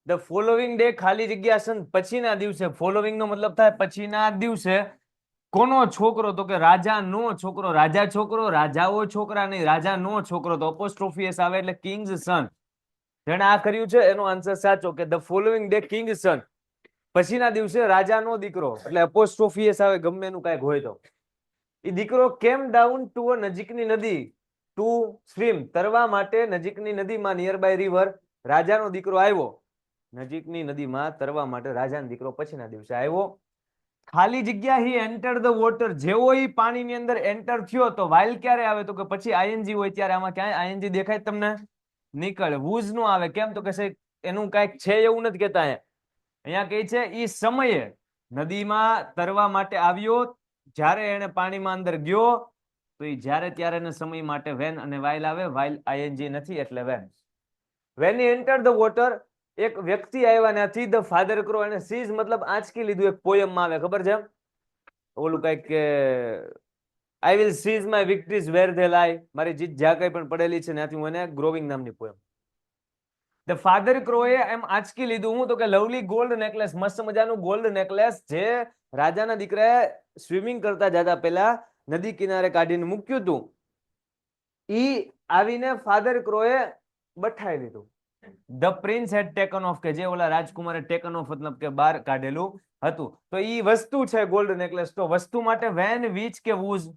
ધ ફોલોવિંગ ડે ખાલી જગ્યા સન પછીના દિવસે. ફોલોવિંગ નો મતલબ થાય પછીના દિવસે. કોનો છોકરો? તો કે રાજા નો છોકરો. રાજા છોકરો, રાજાઓ છોકરા નહીં, રાજા નો છોકરો. તો અપોસ્ટ્રોફી એસ આવે એટલે કિંગ્સ સન. જેને આ કર્યું છે એનો આન્સર સાચો કે ધ ફોલોવિંગ ડે કિંગ સન, પછીના દિવસે રાજાનો દીકરો. એટલે અપોસ્ટ્રોફી એસ આવે ગમે એનું કાંઈક હોય તો. એ દીકરો કેમ ડાઉન ટુ નજીકની નદી. ટુ સ્વિમ, તરવા માટે નજીકની નદીમાં, નિયર બાય રિવર. રાજાનો દીકરો આવ્યો, નજીકની નદીમાં તરવા માટે રાજાનો દીકરો પછીના દિવસે આવ્યો. ખાલી જગ્યા હી એન્ટર ધ વોટર, જેવો ઈ પાણીની અંદર એન્ટર થયો તો વાઇલ ક્યારે આવે તો કે પછી આઈએનજી હોય ત્યારે. આમાં ક્યાંય આઈએનજી દેખાય તમને? નીકળે. વૂઝ નો આવે. કેમ તો કે એનું કાંઈક છે એવું નથી કેતા. અહીંયા કહે છે ઈ સમયે નદીમાં તરવા માટે આવ્યો, જ્યારે એને પાણીમાં અંદર ગયો તો ઈ જ્યારે ત્યારે સમય માટે વેન અને વાઇલ આવે. વાઇલ આઈએનજી નથી એટલે van. When he enter the water, એક વ્યક્તિ આવ્યા નથી. ધ ફાધર ક્રો, એને સીઝ મતલબ આંચકી લીધું. એક પોયમ માં આવે, ખબર છે ઓલું કઈક કે I will seize my વિક્ટરીઝ wear they લાય, મારી જીત જ્યાં કઈ પણ પડેલી છે ત્યાંથી હું એને ગ્રોવિંગ નામની પોયમ. ધ ફાધર ક્રોએ એમ આંચકી લીધું હું તો કે લવલી ગોલ્ડ નેકલેસ, મસ્ત મજાનું ગોલ્ડ નેકલેસ જે રાજાના દીકરાએ સ્વિમિંગ કરતા જતા પહેલા નદી કિનારે કાઢીને મૂક્યું હતું, ઈ આવીને ફાધર ક્રોએ બઠાઈ લીધું. The prince head taken of, કે જે ઓલા રાજકુમારે ટેકન ઓફ મતલબ કે બહાર કાઢેલું હતું. તો ઈ વસ્તુ છે ગોલ્ડ નેકલેસ. તો વસ્તુ માટે વેન, વિચ કે વૂઝ?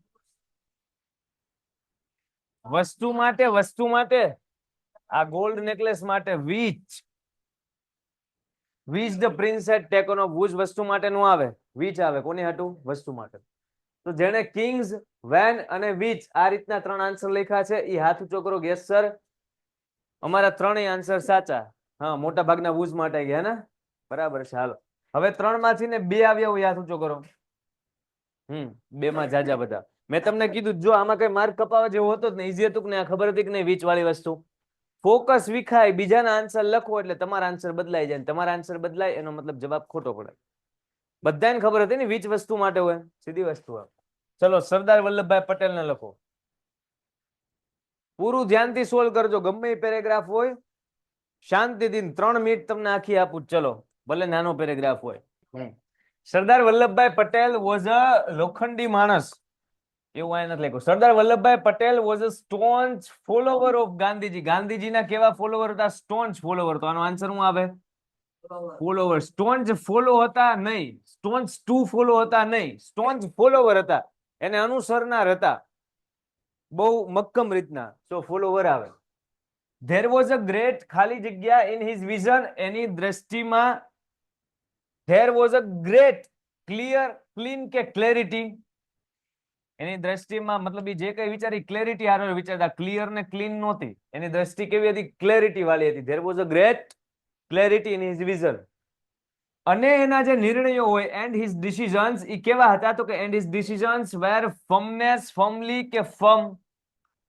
વસ્તુ માટે આ ગોલ્ડ નેકલેસ માટે which. Which the prince head taken of, whose વસ્તુ માટે નું આવે, વિચ આવે. કોની હાટું? વસ્તુ માટે. તો જેને કિંગ્સ, વેન અને વિચ આ રીતના ત્રણ આન્સર લખ્યા છે એ હાથ ઊંચો કરો. Gas sir. અમારા ત્રણેય આન્સર સાચા. હા, મોટા ભાગના વૂઝ માટે ગયા ને, બરાબર છે. હાલો, હવે 3 માંથી ને 2 આવ્યા હોય, હાથ ઊંચો કરો. 2 માં જાજા બધા. મેં તમને કીધું જો આમાં કઈ માર્ક કપાવા જેવો હતો જ ને, ઈઝી હતું કે નહીં, ખબર હતી કે નહીં વીચ વાળી વસ્તુ. ફોકસ વિખાય, બીજાના આન્સર લખો એટલે તમારા આન્સર બદલાઈ જાય. તમારા આન્સર બદલાય એનો મતલબ જવાબ ખોટો પડે. બધાને ખબર હતી ને વીચ વસ્તુ માટે હોય, સીધી વસ્તુ હોય. ચલો, સરદાર વલ્લભભાઈ પટેલ ને લખો. પૂરું ધ્યાનથી સોલ્વ કરજો, ગમે એ પેરેગ્રાફ હોય શાંતિથી. 3 મિનિટ તમને આખી આપું. ચલો, ભલે નાનો પેરેગ્રાફ હોય. સરદાર વલ્લભભાઈ પટેલ વોઝ અ લોખંડી માણસ, એવું આ નથી લખ્યું. Sardar Vallabhbhai Patel was a staunch follower of Gandhiji. ગાંધીજીના કેવા ફોલોવર હતા? Staunch follower. તો આનો આન્સર શું આવે? ફોલોવર. સ્ટોન્ચ ફોલો હતા નહીં, સ્ટોન્ચ ટુ ફોલો હતા નહીં, સ્ટોન્ચ ફોલોવર હતા, એને અનુસરનાર હતા બહુ મક્કમ રીતના. તો ફોલોવર આવે. ધેર વોઝ અ ગ્રેટ, ખાલી જગ્યા, ઇન હિઝ વિઝન, એની દ્રષ્ટિમાં. There was a great clear, clean કે ક્લેરિટી, એની દ્રષ્ટિમાં મતલબ જે કઈ વિચારી ક્લેરિટી હારો વિચારતા, ક્લિયર ને ક્લીન નહોતી. એની દ્રષ્ટિ કેવી હતી? ક્લેરિટી વાળી હતી. There was a great clarity in his vision. અને એના જે નિર્ણયો હોય એન્ડ હિઝ ડિસિઝન્સ, એ કેવા હતા? તો કે and his decisions were firmness, firmly કે ફર્મ.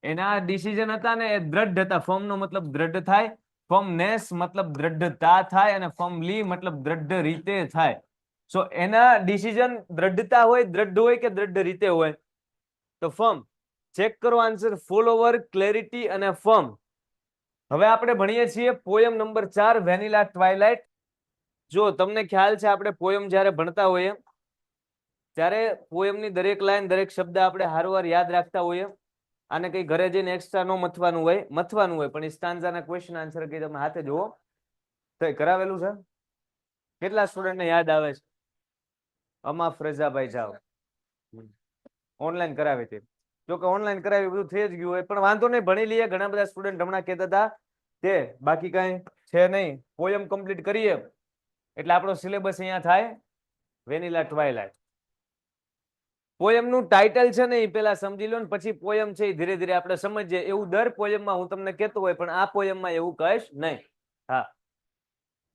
એના ડિસિઝન હતા ને એ દ્રઢ હતા. ફર્મ નો મતલબ દ્રઢ થાય, ફર્મનેસ મતલબ દ્રઢતા થાય, અને ફર્મલી મતલબ દ્રઢ રીતે થાય. સો એના ડિસિઝન દ્રઢતા હોય, દ્રઢ હોય કે દ્રઢ રીતે હોય? તો ફર્મ. ચેક કરો આન્સર. ફોલોવર, ક્લેરિટી અને ફર્મ. હવે આપણે ભણીએ છીએ પોયમ નંબર 4, વેનીલા ટ્વાઇલાઇટ. જો તમને ખ્યાલ છે આપણે પોયમ જ્યારે ભણતા હોઈએ ત્યારે પોયમની દરેક લાઈન, દરેક શબ્દ આપણે હારોવાર યાદ રાખતા હોઈએ. આને કઈ ઘરે જઈને એક્સ્ટ્રા નો મથવાનું હોય, પણ એ સ્ટાન્ઝાના ક્વેશ્ચન આન્સર કઈ તમે હાથે જુઓ તો કરાવેલું છે. કેટલા સ્ટુડન્ટને યાદ આવે છે? અમા ફ્રેઝાભાઈ જાઓ, ઓનલાઈન કરાવી હતી. જો કે ઓનલાઈન કરાવી બધું થઈ જ ગયું હોય, પણ વાંધો નહીં, ભણી લઈએ. ઘણા બધા સ્ટુડન્ટ હમણાં કહેતા હતા તે બાકી કઈ છે નહીં, પોયમ કમ્પ્લીટ કરીએ એટલે આપણો સિલેબસ અહીંયા થાય વેનીલા ટ્વાઇલાઇટ. પોયમનું ટાઇટલ છે ને એ પેલા સમજી લો ને પછી પોયમ છે એ ધીરે ધીરે આપણે સમજીએ. એવું દર પોયમમાં હું તમને કહેતો હોય, પણ આ પોયમમાં એવું કહીશ નહીં. હા,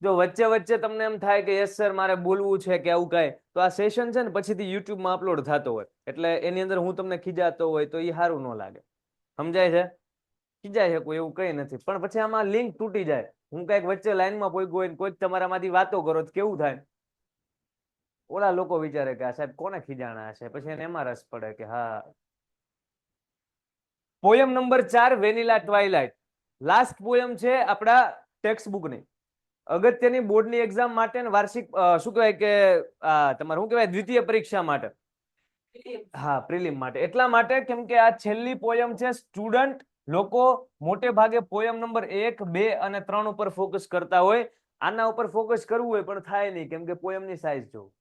જો વચ્ચે વચ્ચે તમને એમ થાય કે યસ સર મારે બોલવું છે કે આવું કઈ, તો આ સેશન છે ને પછીથી યુટ્યુબમાં અપલોડ થતો હોય, એટલે એની અંદર હું તમને ખીજાતો હોય તો એ સારું ન લાગે. સમજાય છે? ખીજાય છે કોઈ એવું કઈ નથી, પણ પછી આમાં લિંક તૂટી જાય. હું કઈક વચ્ચે લાઈનમાં પોઈગો હોય ને કોઈક તમારામાંથી વાતો કરો તો કેવું થાય? ઓલા લોકો વિચારે કે આ સાહેબ કોને ખીજાણા છે, પછી એને એમાં રસ પડે કે હા. Poem number 4, vanilla twilight. Last poem છે આપણા ટેક્સ્ટ બુકની. અગત્યની બોર્ડની એક્ઝામ માટે ને વાર્ષિક શું કહેવાય કે તમારે શું કહેવાય દ્વિતીય પરીક્ષા માટે, હા પ્રિલિમ માટે. એટલા માટે કેમ કે આ છેલ્લી પોયમ છે. સ્ટુડન્ટ લોકો મોટે ભાગે પોયમ નંબર 1, 2 અને 3 ઉપર ફોકસ કરતા હોય. આના ઉપર ફોકસ કરવું હોય પણ થાય નહીં, કેમ કે પોયમની સાઈઝ જો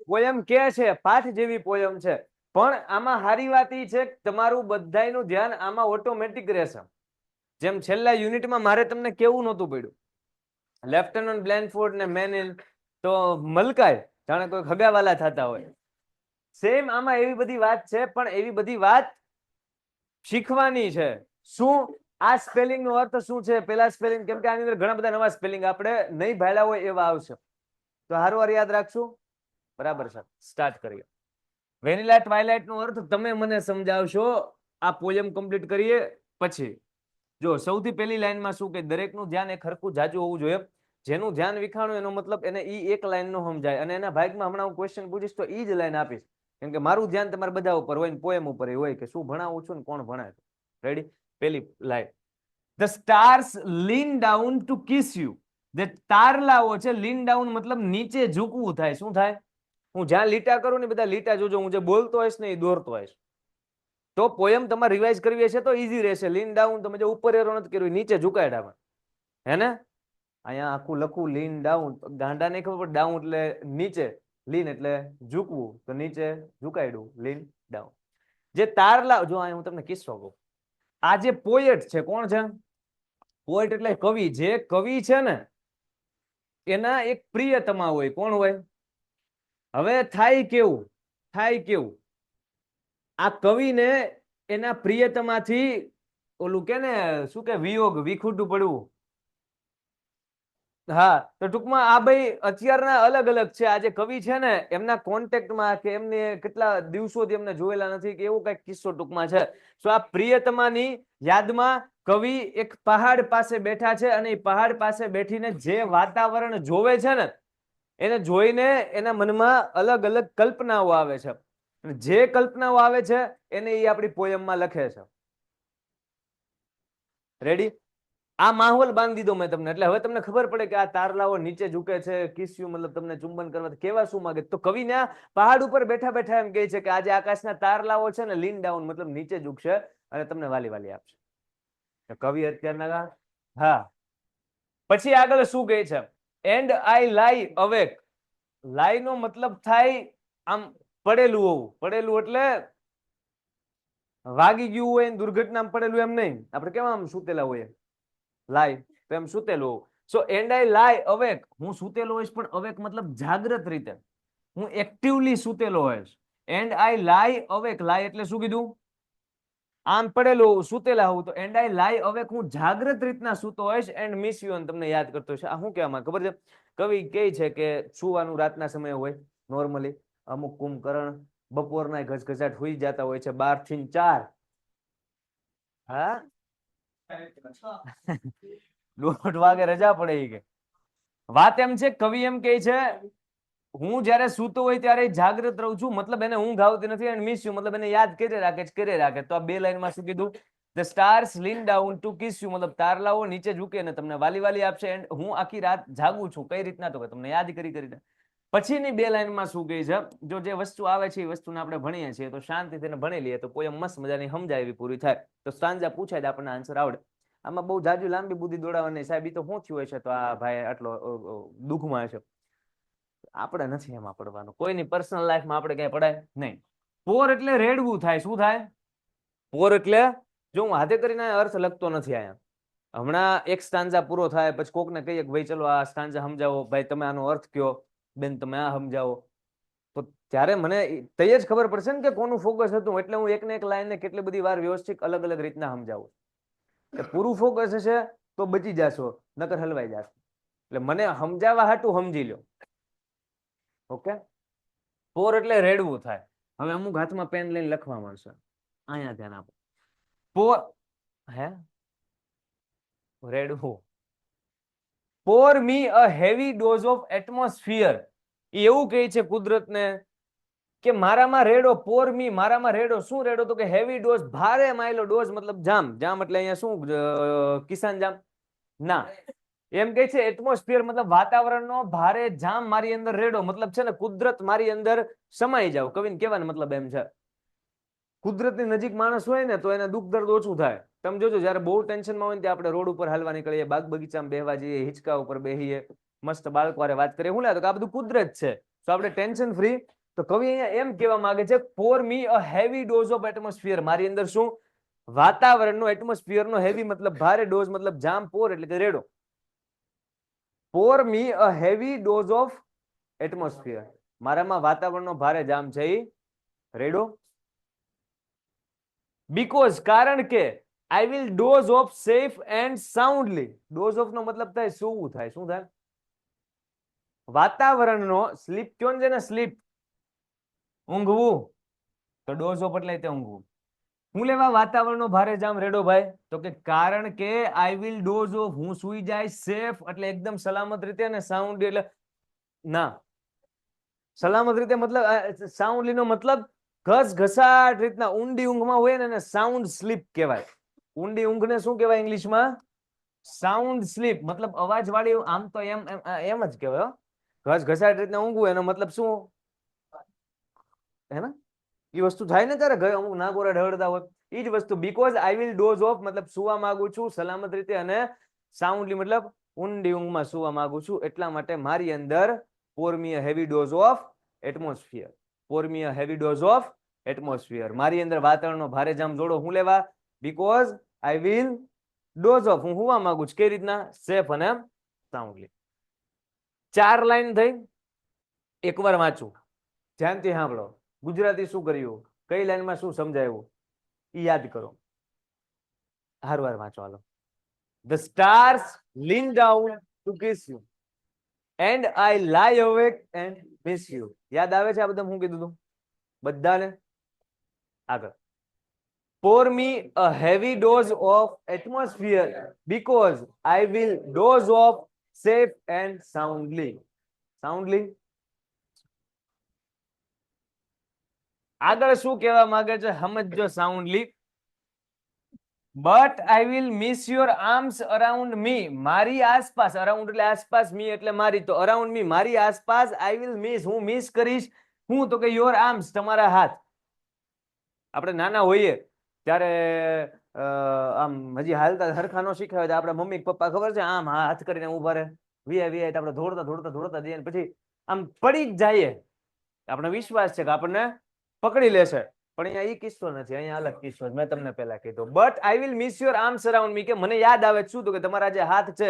પોયમ કે છે પાઠ જેવી પોયમ છે. પણ આમાં સારી વાત એ છે કે તમારું બધાયનું ધ્યાન આમાં ઓટોમેટિક રહેશે. જેમ છેલ્લા યુનિટમાં મારે તમને કેવું નહોતું પડ્યું, લેફ્ટનન્ટ બ્લેનફોર્ડ ને મેનિલ તો મલકાય જાણે કોઈ ખગાવાલા થતા હોય. સેમ આમાં એવી બધી વાત છે, પણ એવી બધી વાત શીખવાની છે. શું આ સ્પેલિંગ નો અર્થ શું છે, પેલા સ્પેલિંગ, કેમ કે આની અંદર ઘણા બધા નવા સ્પેલિંગ આપણે નહીં ભાળ્યા હોય એવા આવશે, તો હારવાર યાદ રાખશું. બરાબર છે, સ્ટાર્ટ કરીએ. વેનીલા ટ્વાઇલાઇટ નો અર્થ તમે મને સમજાવશો આ પોયમ કમ્પ્લીટ કરીએ પછી. જો સૌથી પહેલી લાઈનમાં શું કે દરેકનું ધ્યાન એક હરખું જાજુ હોવું જોઈએ. જેનું ધ્યાન વિખાણું એનો મતલબ એને ઈ એક લાઈન નો સમજાય, અને એના ભાગમાં હમણાં હું ક્વેશ્ચન પૂછીશ તો ઈ જ લાઈન આપીશ, કેમ કે મારું ધ્યાન તમારે બધા ઉપર હોય ને પોયમ ઉપર હોય કે શું ભણાવું છું ને કોણ ભણાય. રેડી? પેલી line, the stars lean down to kiss you. જે તારલાઓ છે, લીન ડાઉન મતલબ નીચે ઝૂકવું થાય. શું થાય? હું જ્યાં લીટા કરું ને બધા લીટા જોજો, હું જે બોલતો હોઈશ ને એ દોરતો હોઈશ. તો પોયમ તમારે રિવાઇઝ કરવી હશે તો ઈઝી રહેશે. લીન ડાઉન તમે જે ઉપર એરો નથી કર્યું, નીચે ઝુકાયડા હે ને. અહીંયા આખું લખું લીન ડાઉન, ગાંડા નહીં ખબર, ડાઉન એટલે નીચે, લીન એટલે ઝૂકવું, તો નીચે ઝુકાયડું, લીન ડાઉન. જે તારલા, જો અહીં હું તમને કિસ્સો કહું. આ જે પોએટ છે, કોણ છે? પોએટ એટલે કવિ. જે કવિ છે ને એના એક પ્રિયતમા હોય. કોણ હોય? હવે થાય કેવું, થાય કેવું, આ કવિને એના પ્રિયતમાથી ઓલું કે ને શું કે વિયોગ, વિખૂટું પડવું. હા, તો ટૂંકમાં આ ભાઈ અત્યારના અલગ અલગ છે. આ જે કવિ છે ને એમના કોન્ટેક્ટમાં કે એમને કેટલા દિવસોથી એમને જોયેલા નથી કે એવું કઈક કિસ્સો ટૂંકમાં છે. તો આ પ્રિયતમાની યાદમાં કવિ એક પહાડ પાસે બેઠા છે, અને એ પહાડ પાસે બેઠીને જે વાતાવરણ જોવે છે ને એને જોઈને એના મનમાં અલગ અલગ કલ્પનાઓ આવે છે. જે કલ્પનાઓ આવે છે એને એ આપણી પોયમમાં લખે છે. રેડી? આ માહોલ બાંધી દીધો મેં તમને, એટલે હવે તમને ખબર પડે કે આ તારલાઓ નીચે ઝૂકે છે. કિસ્યું મતલબ તમને ચુંબન કરવા કેવા શું માંગે. તો કવિને પહાડ ઉપર બેઠા બેઠા એમ કહે છે કે આજે આકાશના તારલાઓ છે ને લીન ડાઉન મતલબ નીચે ઝૂકશે અને તમને વાલી વાલી આપશે. કવિ અત્યારના, હા. પછી આગળ શું કહે છે? એન્ડ આઈ લાઈ અવેક. લાઈ નો મતલબ થાય આમ પડેલું હોવું. પડેલું એટલે વાગી ગયું હોય, દુર્ઘટનામાં પડેલું એમ નહીં. આપણે કેવા આમ સુતેલા હોય, લાઈ તો એમ સુતેલું હોવું. સો એન્ડ આઈ લાઈ અવેક, હું સુતેલો હોઈશ, પણ અવેક મતલબ જાગ્રત રીતે, હું એક્ટિવલી સુતેલો હોઈશ. એન્ડ આઈ લાઈ અવેક. લાઈ એટલે શું કીધું? આમ પડેલું હોવું, સુતેલા હોવું. તો એન્ડ આઈ લાઈ અવેક, હું જાગ્રત રીતના સૂતો હોઈશ. એન્ડ મિસ યુ, તમને યાદ કરતો છે. આ શું કહેવામાં ખબર છે? કવિ કહે છે કે સુવાનું રાતના સમયે હોય નોર્મલી, અમુક કુંભકર્ણ બપોરના ઘસઘસાટ હુઈ જતા હોય છે 12 થી 4. હા, 1:30 વાગે રજા પડે. કે વાત એમ છે, કવિ એમ કહે છે હું જયારે સૂતો હોય ત્યારે જાગ્રત રહું છું, મતલબ એને ઊંઘ આવતી નથી. એન્ડ મિસ યુ મતલબ એને યાદ કરે રાખે, કરે રાખે. તો આ બે લાઈનમાં શું કીધું? The stars lean down to kiss you, મતલબ તારલાઓ નીચે ઝૂકે ને તમને વાલી વાલી આપશે. એન્ડ હું આખી રાત જાગું છું. કઈ રીતના? તો કે તમને યાદ કરી કરીને. પછીની બે લાઈનમાં શું કહે છે? જો જે વસ્તુ આવે છે એ વસ્તુને આપણે ભણીએ છીએ તો શાંતિથી એને ભણી લઈએ તો પોયમ મસ્ત મજાની સમજાય એવી પૂરી થાય. તો સ્ટાન્જા પૂછાય તો આપણને આન્સર આવડે. આમાં બહુ જાજુ લાંબી બુદ્ધિ દોડાવવાની, સાહેબ ઈ તો શું થયું હશે તો આ ભાઈ આટલો દુઃખમાં છે. આપણે નથી એમાં પડવાનું. કોઈની પર્સનલ લાઈફમાં આપણે ક્યાંય પડાય નહીં. પોર એટલે રેડવું થાય. શું થાય? પોર એટલે, જો હું હાથે કરીને અર્થ લખતો નથી અહીંયા, હમણાં એક સ્ટાન્જા પૂરો થાય પછી કોકને કહીએ કે ભાઈ ચલો આ સ્ટાન્જા સમજાવો, ભાઈ તમે આનો અર્થ કયો, બેન તમે આ સમજાવો, તો ત્યારે મને તઈ જ ખબર પડશે ને કે કોનું ફોકસ હતું. એટલે હું એકને એક લાઈનને કેટલી બધી વાર વ્યવસ્થિત અલગ અલગ રીતના સમજાવું. પૂરું ફોકસ હશે તો બચી જશો, નકર હલવાઈ જશો. એટલે મને સમજાવવા હાટું સમજી લો. ઓકે? પોર એટલે રેડવું થાય. હવે અમુક હાથમાં પેન લઈને લખવા મળશે, અહીંયા ધ્યાન આપો. પોર, હે રેડવું. પોર મી અ હેવી ડોઝ ઓફ એટમોસ્ફિયર. એવું કહે છે કુદરતને કે મારામાં રેડો. પોર મી, મારામાં રેડો. શું રેડો? તો કે હેવી ડોઝ, ભારે માયલો. ડોઝ મતલબ જામ. જામ એટલે અહીંયા શું કિસાન જામ ના, એમ કે છે એટમોસ્ફિયર મતલબ વાતાવરણનો ભારે જામ મારી અંદર રેડો. મતલબ છે ને કુદરત મારી અંદર સમાઈ જાવ. કવિને કહેવાનો મતલબ એમ છે. કુદરતની નજીક માણસ હોય ને તો એને દુઃખ દર્દ ઓછું થાય. તમે જોજો જયારે બહુ ટેન્શનમાં હોય ને આપણે રોડ ઉપર હાલવા નીકળીએ, બાગ બગીચામાં બેહવા જઈએ, હિંચકા ઉપર બેહીએ, મસ્ત બાળકો હારે વાત કરીએ. શું લાગે? તો આ બધું કુદરત છે. તો આપણે ટેન્શન ફ્રી તો કવિ અહીંયા એમ કહેવા માંગે છે પોર મી અ હેવી ડોઝ ઓફ એટમોસ્ફિયર, મારી અંદર શું વાતાવરણનો એટમોસ્ફિયરનો હેવી મતલબ ભારે, ડોઝ મતલબ જામ, પોર એટલે કે રેડો. પોર મી અ હેવી ડોઝ ઓફ એટમોસ્ફિયર, મારામાં વાતાવરણનો ભારે જામ છે ઈ રેડો. બીકોઝ કારણ કે I will doze off safe and soundly, doze off નો મતલબ થાય શું થાય, શું થાય વાતાવરણનો, સ્લીપ કયો છે ને, સ્લીપ ઊંઘવું, તો ડોઝ ઓફ એટલે તે ઊંઘવું. હું લેવા વાતાવરણનો ભારે જામ રેડો ભાઈ, તો કે કારણ કે આઈ વિલ ડોઝ ઓફ, હું સુઈ જાય, સેફ એટલે એકદમ સલામત રીતે, અને સાઉન્ડ એટલે ના સલામત રીતે મતલબ સાઉન્ડલી નો મતલબ ઘસઘસાટ રીતના ઊંડી ઊંઘમાં હોય ને એને સાઉન્ડ સ્લીપ કહેવાય. ઊંડી ઊંઘને શું કહેવાય ઇંગ્લિશમાં? Sound slip. મતલબ અવાજ વાળી, આમ તો એમ એમ જ કહેવાય, ઘસઘસાટ રીતના ઊંઘવું એનો મતલબ શું હે ને, એ વસ્તુ થાય ને ત્યારે અમુક નાગોરા ઢળતા હોય એ જ વસ્તુ. Because I will doze of મતલબ સુવા માંગુ છું સલામત રીતે, અને સાઉન્ડલી મતલબ ઊંડી ઊંઘમાં સુવા માંગુ છું, એટલા માટે મારી અંદર pour me a heavy dose of atmosphere, pour me a heavy dose of atmosphere, મારી અંદર વાતાવરણનો ભારે જામ જોડો. હું લેવા because I will doze of, હું હુવા માંગુ છું કઈ રીતના, સેફ અને સાઉન્ડલી. 4 લાઈન થઈ, એકવાર વાંચું, ધ્યાનથી સાંભળો. ગુજરાતી શું કર્યું, કઈ લાઈનમાં શું સમજાયું એ યાદ કરો. હારવાર વાંચો હાલો. The stars lean down to kiss you and I lie awake and miss you. યાદ આવે છે આ બધા હું કીધું તું બધાને? આગળ. Pour me a heavy dose of atmosphere because I will dose off safe and soundly. Soundly. આગળ શું કહેવા માંગે છે સમજો soundly. But I will miss your arms around me, મારી આસપાસ, અરાઉન્ડ એટલે આસપાસ, મી એટલે મારી, તો અરાઉન્ડ મી મારી આસપાસ, આઈ વિલ મિસ હું મિસ કરીશ, હું તો કે યોર આર્મ્સ તમારા હાથ. આપણે નાના હોઈએ ત્યારે આમ હજી હાલતા હરખા નો શીખ્યા હોય, આપણા મમ્મી પપ્પા ખબર છે આમ હાથ કરીને ઉભા રહે, વીઆઈ આપણે દોડતા દોડતા દોડતા જઈએ, પછી આમ પડી જ જઈએ, આપણે વિશ્વાસ છે કે આપણને પકડી લેશે, પણ અહીંયા એ કિસ્સો નથી, અહીંયા અલગ કિસ્સો મેં તમને પહેલા કીધું. But I will miss your arms around મી, કે મને યાદ આવે શું, તો કે તમારા જે હાથ છે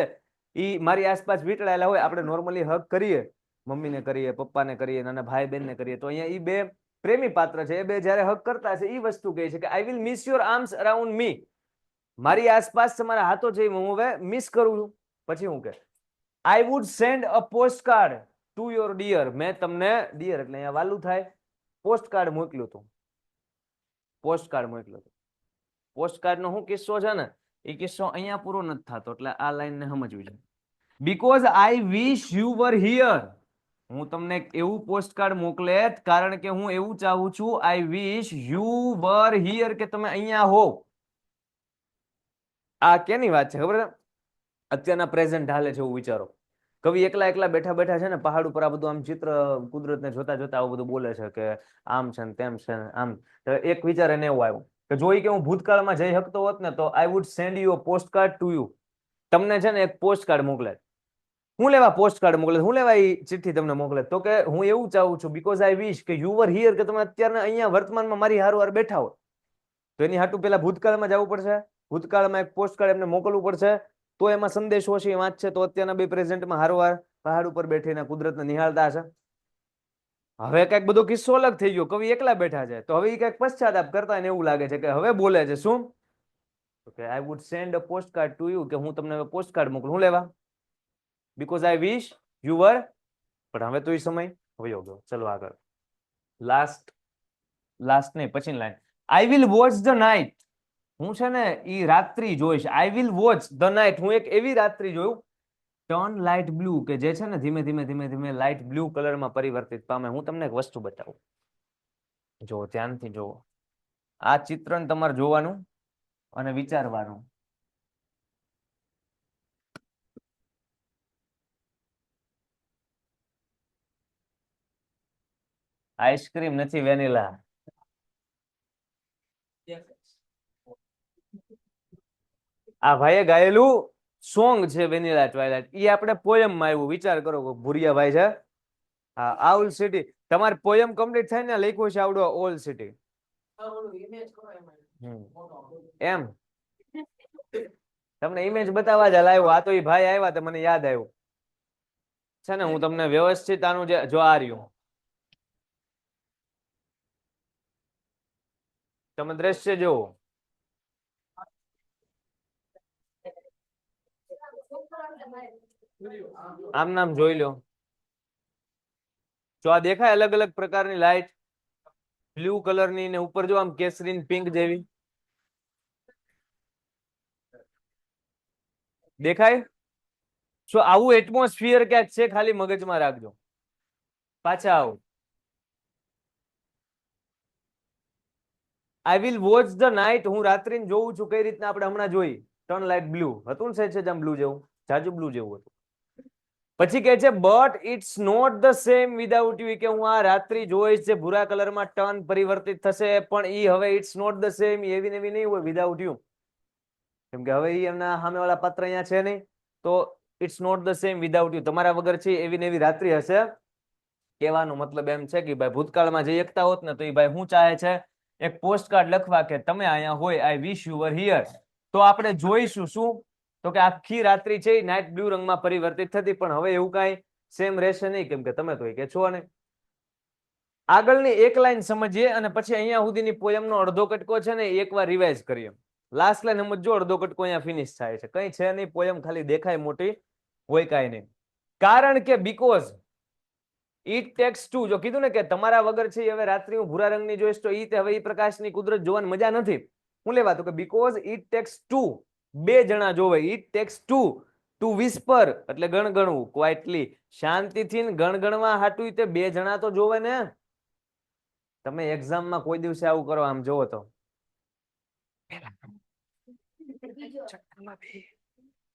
એ મારી આસપાસ વીંટળાયેલા હોય. આપણે નોર્મલી હગ કરીએ, મમ્મીને કરીએ, પપ્પાને કરીએ, નાના ભાઈ બહેનને કરીએ, તો અહીંયા એ બે પ્રેમી પાત્ર છે, એ બે જયારે હગ કરતા છે એ વસ્તુ કહે છે કે I will miss your arms around me, મારી આસપાસ તમારા હાથો છે હું હવે મિસ કરું છું. પછી હું કે I would send a post card to your dear, મેં તમને ડિયર એટલે અહીંયા વાલું થાય, પોસ્ટ કાર્ડ મોકલ્યું હતું, પોસ્ટ કાર્ડ મોકલ્યું હતું. પોસ્ટ કાર્ડ નો શું કિસ્સો છે ને, એ કિસ્સો અહીંયા પૂરો નથી થતો, એટલે આ લાઈન ને સમજવી છે. Because I wish you var here, હું તમને એવું પોસ્ટ કાર્ડ મોકલે કારણ કે હું એવું ચાહું છું, આઈ વિશ યુ વર હિયર, કે તમે અહીંયા હો. આ કેની વાત છે ખબર છે? અત્યારના પ્રેઝન્ટ હાલે છે એવું વિચારો. કવિ એકલા એકલા બેઠા બેઠા છે ને પહાડ ઉપર આ બધું આમ ચિત્ર કુદરતને જોતા જોતા આવું બધું બોલે છે કે આમ છે ને તેમ છે ને આમ. એક વિચાર એને એવું આવ્યું કે જો કે હું ભૂતકાળમાં જઈ શકતો હોત ને તો I would send you a post card to you, તમને છે ને એક પોસ્ટ કાર્ડ મોકલે. હું લેવા પોસ્ટ કાર્ડ મોકલે, હું લેવા એ ચિઠ્ઠી તમને મોકલે, તો કે હું એવું ચાહું છું બીકોઝ આઈ વિશ કે યુ વર હિયર, કે તમે અત્યારે અહીંયા વર્તમાનમાં મારી હારવાર બેઠા હો. તો એની હાટું પેલા ભૂતકાળમાં જવું પડશે, ભૂતકાળમાં એક પોસ્ટ કાર્ડ એમને મોકલવું પડશે, તો એમાં સંદેશો છે વાંચશે, તો અત્યારના બે પ્રેઝન્ટમાં હારવાર પહાડ ઉપર બેઠીને કુદરતને નિહાળતા હશે. હવે કઈક બધો કિસ્સો અલગ થઈ ગયો, કવિ એકલા બેઠા છે, તો હવે એ કઈક પશ્ચાતાપ કરતા એને એવું લાગે છે કે હવે બોલે છે શું, કે I would send a post card to you, કે હું તમને પોસ્ટ કાર્ડ મોકલું. હું લેવા બીકોઝ આઈ વિશ યુ વર, પણ હવે તો એ સમય વયો ગયો. ચલો આગળ. લાસ્ટ નહીં પછીની line, I will watch the night, હું છે ને ઈ રાત્રિ જોઈશ. I will watch the night, હું એક એવી રાત્રિ જોઉં, ટર્ન લાઇટ બ્લુ, કે જે છે ને ધીમે ધીમે ધીમે ધીમે લાઇટ બ્લુ કલરમાં પરિવર્તિત પામે. હું તમને એક વસ્તુ બતાવું, જો ધ્યાનથી જોવો, આ ચિત્રણ તમારે જોવાનું અને વિચારવાનું. આઈસ્ક્રીમ નથી, વેનીલા. આ ભાઈએ ગાયેલું સોંગ છે વેનીલા ટ્વાઇલાઇટ, એ આપણે પોયમમાં આવ્યું. વિચાર કરો ભુરિયા ભાઈ છે હા, આઉલ સિટી. તમારી પોયમ કમ્પ્લીટ થાય ને લખ્યું છે આવડો ઓલ સિટી. એમ તમને ઇમેજ બતાવવા જ લાવ્યો. આ તો એ ભાઈ આવ્યા તો મને યાદ આવ્યું છે ને. હું તમને વ્યવસ્થિત આનું જે જો આ રહ્યું તમે દ્રશ્ય જોવો. આમ નામ જોઈ લો. જો આ દેખાય અલગ અલગ પ્રકારની લાઈટ, બ્લુ કલરની ને ઉપર જો આમ કેસરી પિંક જેવી દેખાય. જો આવું એટમોસ્ફિયર ક્યાંક છે, ખાલી મગજમાં રાખજો. પાછા આવો. I will watch the night. હું રાત્રિને જોઉં છું. કઈ રીતના આપણે હમણાં જોઈ ટર્ન લાઇટ બ્લુ હતું ને, છે બ્લુ જેવું, જાજુ બ્લુ જેવું હતું. પછી કહે છે but it's not the same without you. કે હું આ રાત્રિ જોઈશ જે ભૂરા કલરમાં ટર્ન પરિવર્તિત થશે, પણ ઈ હવે ઇટ્સ નોટ ધ સેમ એવી ને એવી નહીં હોય વિધાઉટ યુ. કેમ કે હવે ઈ એમના સામે વાળા પાત્ર અહીંયા છે નહીં, તો it's not the same without you. તમારા વગર છે એવી ને એવી રાત્રિ હશે. કહેવાનો મતલબ એમ છે કે ભાઈ ભૂતકાળમાં જઈ એકતા હોત ને તો એ ભાઈ શું ચાહે છે, એક પોસ્ટકાર્ડ લખવા કે તમે અહીંયા હોય, આઈ વિશ યુ વર હિયર. તો આપણે જોઈશું શું, તો કે આખી રાત્રિ છે નાઇટ બ્લુ રંગમાં પરિવર્તિત થતી, પણ હવે એવું કાંઈ સેમ રહેશે નહીં, કેમ કે તમે તો કે છો ને. આગળની એક લાઈન સમજીએ અને પછી અહીંયા સુધીની પોયમનો અડધો કટકો છે ને એકવાર રિવાઇઝ કરીએ. લાસ્ટ લાઈન સમજો, અડધો કટકો અહીંયા ફિનિશ થાય છે. કઈ છે નહીં, પોયમ ખાલી દેખાય મોટી, હોય કાંઈ નહીં. કારણ કે બીકોઝ ઇટ ટેક્સ ટુ. જો કીધું ને કે તમારા વગર છે હવે રાત્રિ હું ભૂરા રંગની જોઈશ, તો ઈ હવે ઈ પ્રકાશની કુદરત જોવાની મજા નથી. હું લેવા તો કે બીકોઝ ઇટ ટેક્સ ટુ, બે જણા જોવે. ઇટ ટેક્સ ટુ વિસ્પર એટલે ગણગણવું, ક્વાઇટલી શાંતિથી ગણગણવા હાટું તે બે જણા તો જોવે ને. તમે એક્ઝામમાં કોઈ દિવસે આવું કરો, આમ જોવો તો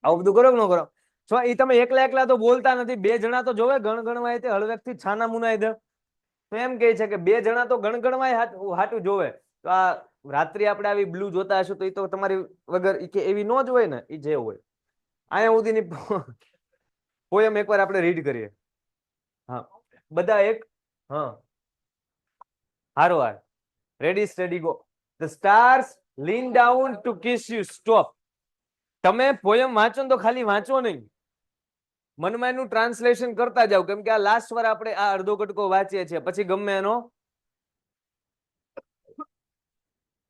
આવું બધું કરો કે ન કરો? એ તમે એકલા એકલા તો બોલતા નથી, બે જણા તો જોવે. ગણગણવાય તે હળવેકથી છાના મુનાઈ દે. તો એમ કહે છે કે બે જણા તો ગણગણવાય હાટું જોવે. તો આ રાત્રિ આપણે આવી બ્લુ જોતા હશું તો એ તો તમારી વગર કે એવી ન જ હોય ને, એ જે હોય. અહીંયા સુધીની પોયમ એકવાર આપણે રીડ કરીએ. હા, બધા એક. હા, હારો હાર. Ready study go. The stars lean down to kiss you. Stop. તમે પોયમ વાંચો ને તો ખાલી વાંચો નહીં, મનમાં એનું ટ્રાન્સલેશન કરતા જાવ. કેમ કે આ લાસ્ટ વાર આપણે આ અડધો કટકો વાંચીએ છીએ, પછી ગમે એનો.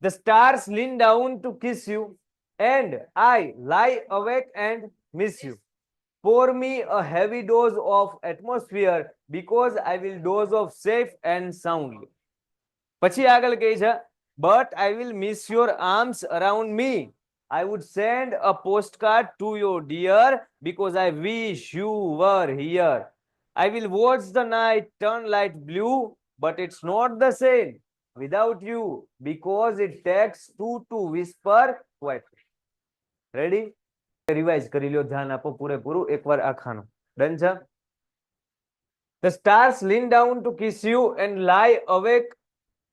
The stars lean down to kiss you and I lie awake and miss you. Pour me a heavy dose of atmosphere because I will dose of safe and soundly. પછી આગળ કહે છે but I will miss your arms around me. I would send a postcard to your dear because I wish you were here. I will watch the night turn light blue, but it's not the same without you because it takes two to whisper quietly. Ready? Revise કરી લ્યો, ધ્યાન આપો પૂરેપૂરું એકવાર આખાનું. Done છે? The stars lean down to kiss you and lie awake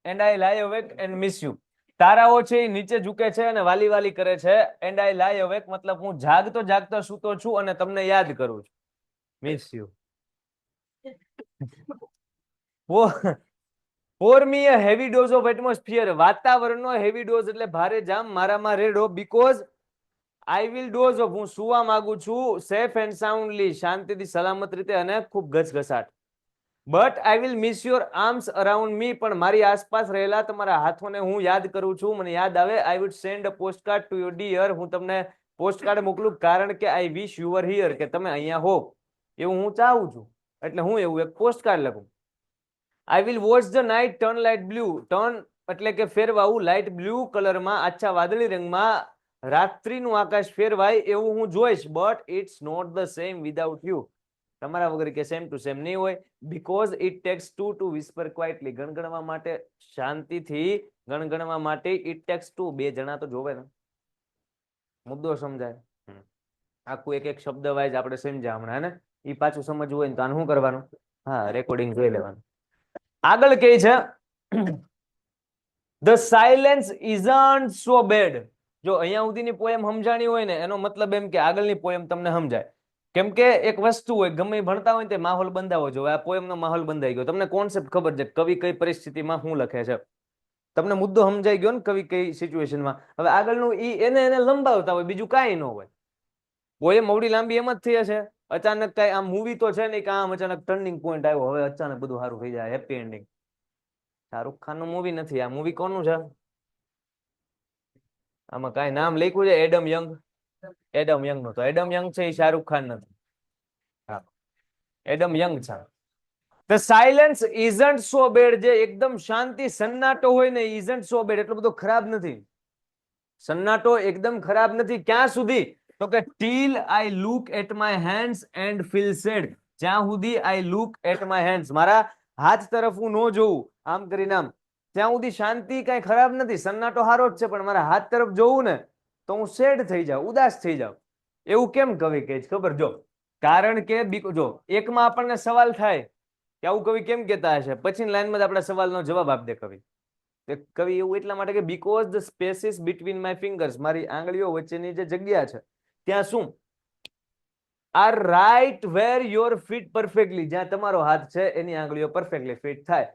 and I lie awake and miss you. તારાઓ છે એ નીચે ઝૂકે છે અને વાલી વાલી કરે છે. and I lie awake મતલબ હું જાગતો જાગતો સૂતો છું અને તમને યાદ કરું છું. miss you. pour me a heavy dose of atmosphere. વાતાવરણનો હેવી ડોઝ એટલે ભારે જામ મારામાં રેડો. because I will dose of હું સુવા માંગુ છું. safe and soundly શાંતિથી સલામત રીતે અને ખૂબ ઘસઘસાટ. but I will miss your arms around me પણ મારી આસપાસ રહેલા તમારા હાથોને હું યાદ કરું છું, મને યાદ આવે. I would send a postcard to your dear. હું તમને પોસ્ટકાર્ડ મોકલું કારણ કે I wish you were here કે તમે અહીંયા હો એવું હું ચાહું છું, એટલે હું એવું એક પોસ્ટકાર્ડ લખું. I will watch the night turn light blue. turn એટલે કે ફેરવાવું, લાઇટ બ્લુ કલરમાં આછા વાદળી રંગમાં રાત્રિનું આકાશ ફેરવાય એવું હું જોઈશ. but it's not the same without you. તમારા વગર કે સેમ ટુ સેમ નહીં હોય. because it takes two to whisper quietly. ગણગણવા માટે શાંતિથી ગણગણવા માટે it takes two. બે જણા તો જોવે ને. મુદ્દો સમજાય? આખું એક એક શબ્દ વાઇઝ આપણે સમજ્યા હમણાં ને. એ પાછું સમજવું હોય ને તો આને શું કરવાનું? હા, રેકોર્ડિંગ જોઈ લેવાનું. આગળ કહે છે the silence isn't so bad. જો અહીંયા સુધીની પોયમ સમજાણી હોય ને એનો મતલબ એમ કે આગળની પોયમ તમને સમજાય કેમ કે એક વસ્તુ હોય, ગમે ભણતા હોય ને તે માહોલ બંધાવો જોઈએ. આ પોએમનો માહોલ બંધાઈ ગયો, તમને કોન્સેપ્ટ ખબર છે કવિ કઈ પરિસ્થિતિમાં શું લખે છે, તમને મુદ્દો સમજાઈ ગયો ને કવિ કઈ સિચ્યુએશનમાં. હવે આગળનું એને લંબાવતા હોય, બીજું કાંઈ ન હોય. પોએમ અવડી લાંબી એમ જ થઈ છે. અચાનક કઈ આમ મૂવી તો છે નહીં કે આમ અચાનક ટર્નિંગ પોઈન્ટ આવ્યો, હવે અચાનક બધું સારું થઈ જાય, હેપી એન્ડિંગ. શાહરુખ ખાન નું મૂવી નથી આ. મૂવી કોનું છે? આમાં કઈ નામ લખ્યું છે એડમ યંગ? એડમ યંગ નું. તો એડમ યંગ છે એ શાહરુખ ખાન નથી. એડમ યંગ છે. The silence isn't so bad. જે એકદમ શાંતિ સન્નાટો હોય ને, isn't so bad એટલો બધો ખરાબ નથી. સન્નાટો એકદમ ખરાબ નથી. ક્યાં સુધી? તો કે till I look at my hands and feel sad. જ્યાં સુધી I look at my hands, મારા હાથ તરફ હું ન જોઉં, આમ કરીને આમ, ત્યાં સુધી શાંતિ કઈ ખરાબ નથી, સન્નાટો સારો જ છે. પણ મારા હાથ તરફ જોઉં ને તો હું સેડ થઈ જાઉં, ઉદાસ થઈ જાઉં. એવું કેમ કવિ કહે છે ખબર? જો કારણ કે જો એકમાં આપણને સવાલ થાય કે આવું કવિ કેમ કહેતા હશે, પછીની લાઈનમાં જ આપણા સવાલનો જવાબ આપી દે કવિ. કવિ એવું એટલા માટે કે because the spaces between my fingers, મારી આંગળીઓ વચ્ચેની જે જગ્યા છે ત્યાં શું are right wear your feet perfectly, જ્યાં તમારો હાથ છે એની આંગળીઓ પરફેક્ટલી ફિટ થાય.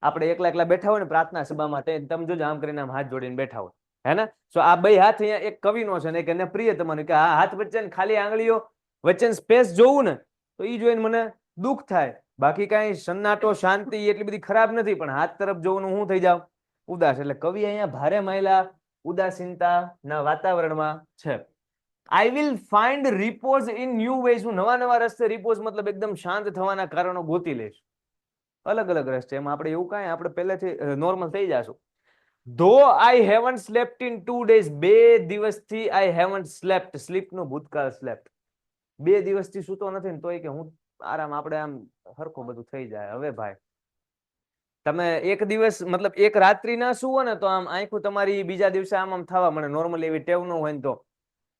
આપણે એકલા એકલા બેઠા હોય ને પ્રાર્થના સભામાં, તમે જોજો આમ કરીને આમ હાથ જોડીને બેઠા હોય, હે ને? સો આ બે હાથ અહીંયા એક કવિનો છે ને એક એને પ્રિય તમારું, કે આ હાથ વચ્ચે ખાલી આંગળીઓ વચ્ચે સ્પેસ જોવું ને તો એ જોઈને મને દુઃખ થાય. બાકી કઈ સન્નાટો શાંતિ એટલી બધી ખરાબ નથી, પણ હાથ તરફ જોવાનું હું થઈ જાવ ઉદાસ. એટલે કવિ અહીંયા ભારે મહિલા ઉદાસીનતા ના વાતાવરણમાં છે. I will find repose in new ways. હું નવા નવા રસ્તે, repose મતલબ એકદમ શાંત થવાના કારણો ગોતી લઈશ, અલગ અલગ રસ્તે. એમાં આપણે એવું કાંઈ આપણે પહેલેથી નોર્મલ થઈ જશું. Though I haven't slept in 2 days, 2 દિવસથી I haven't slept, sleep નું ભૂતકાળ slept, 2 દિવસથી સૂતો નથી ને તોય કે હું આરામ, આપણે આમ હરખું બધું થઈ જાય. હવે ભાઈ તમે એક દિવસ મતલબ એક રાત્રિ ના સુવો ને તો આમ આંખું તમારી બીજા દિવસે આમ આમ થવા મળે. નોર્મલી એવી ટેવ ન હોય ને તો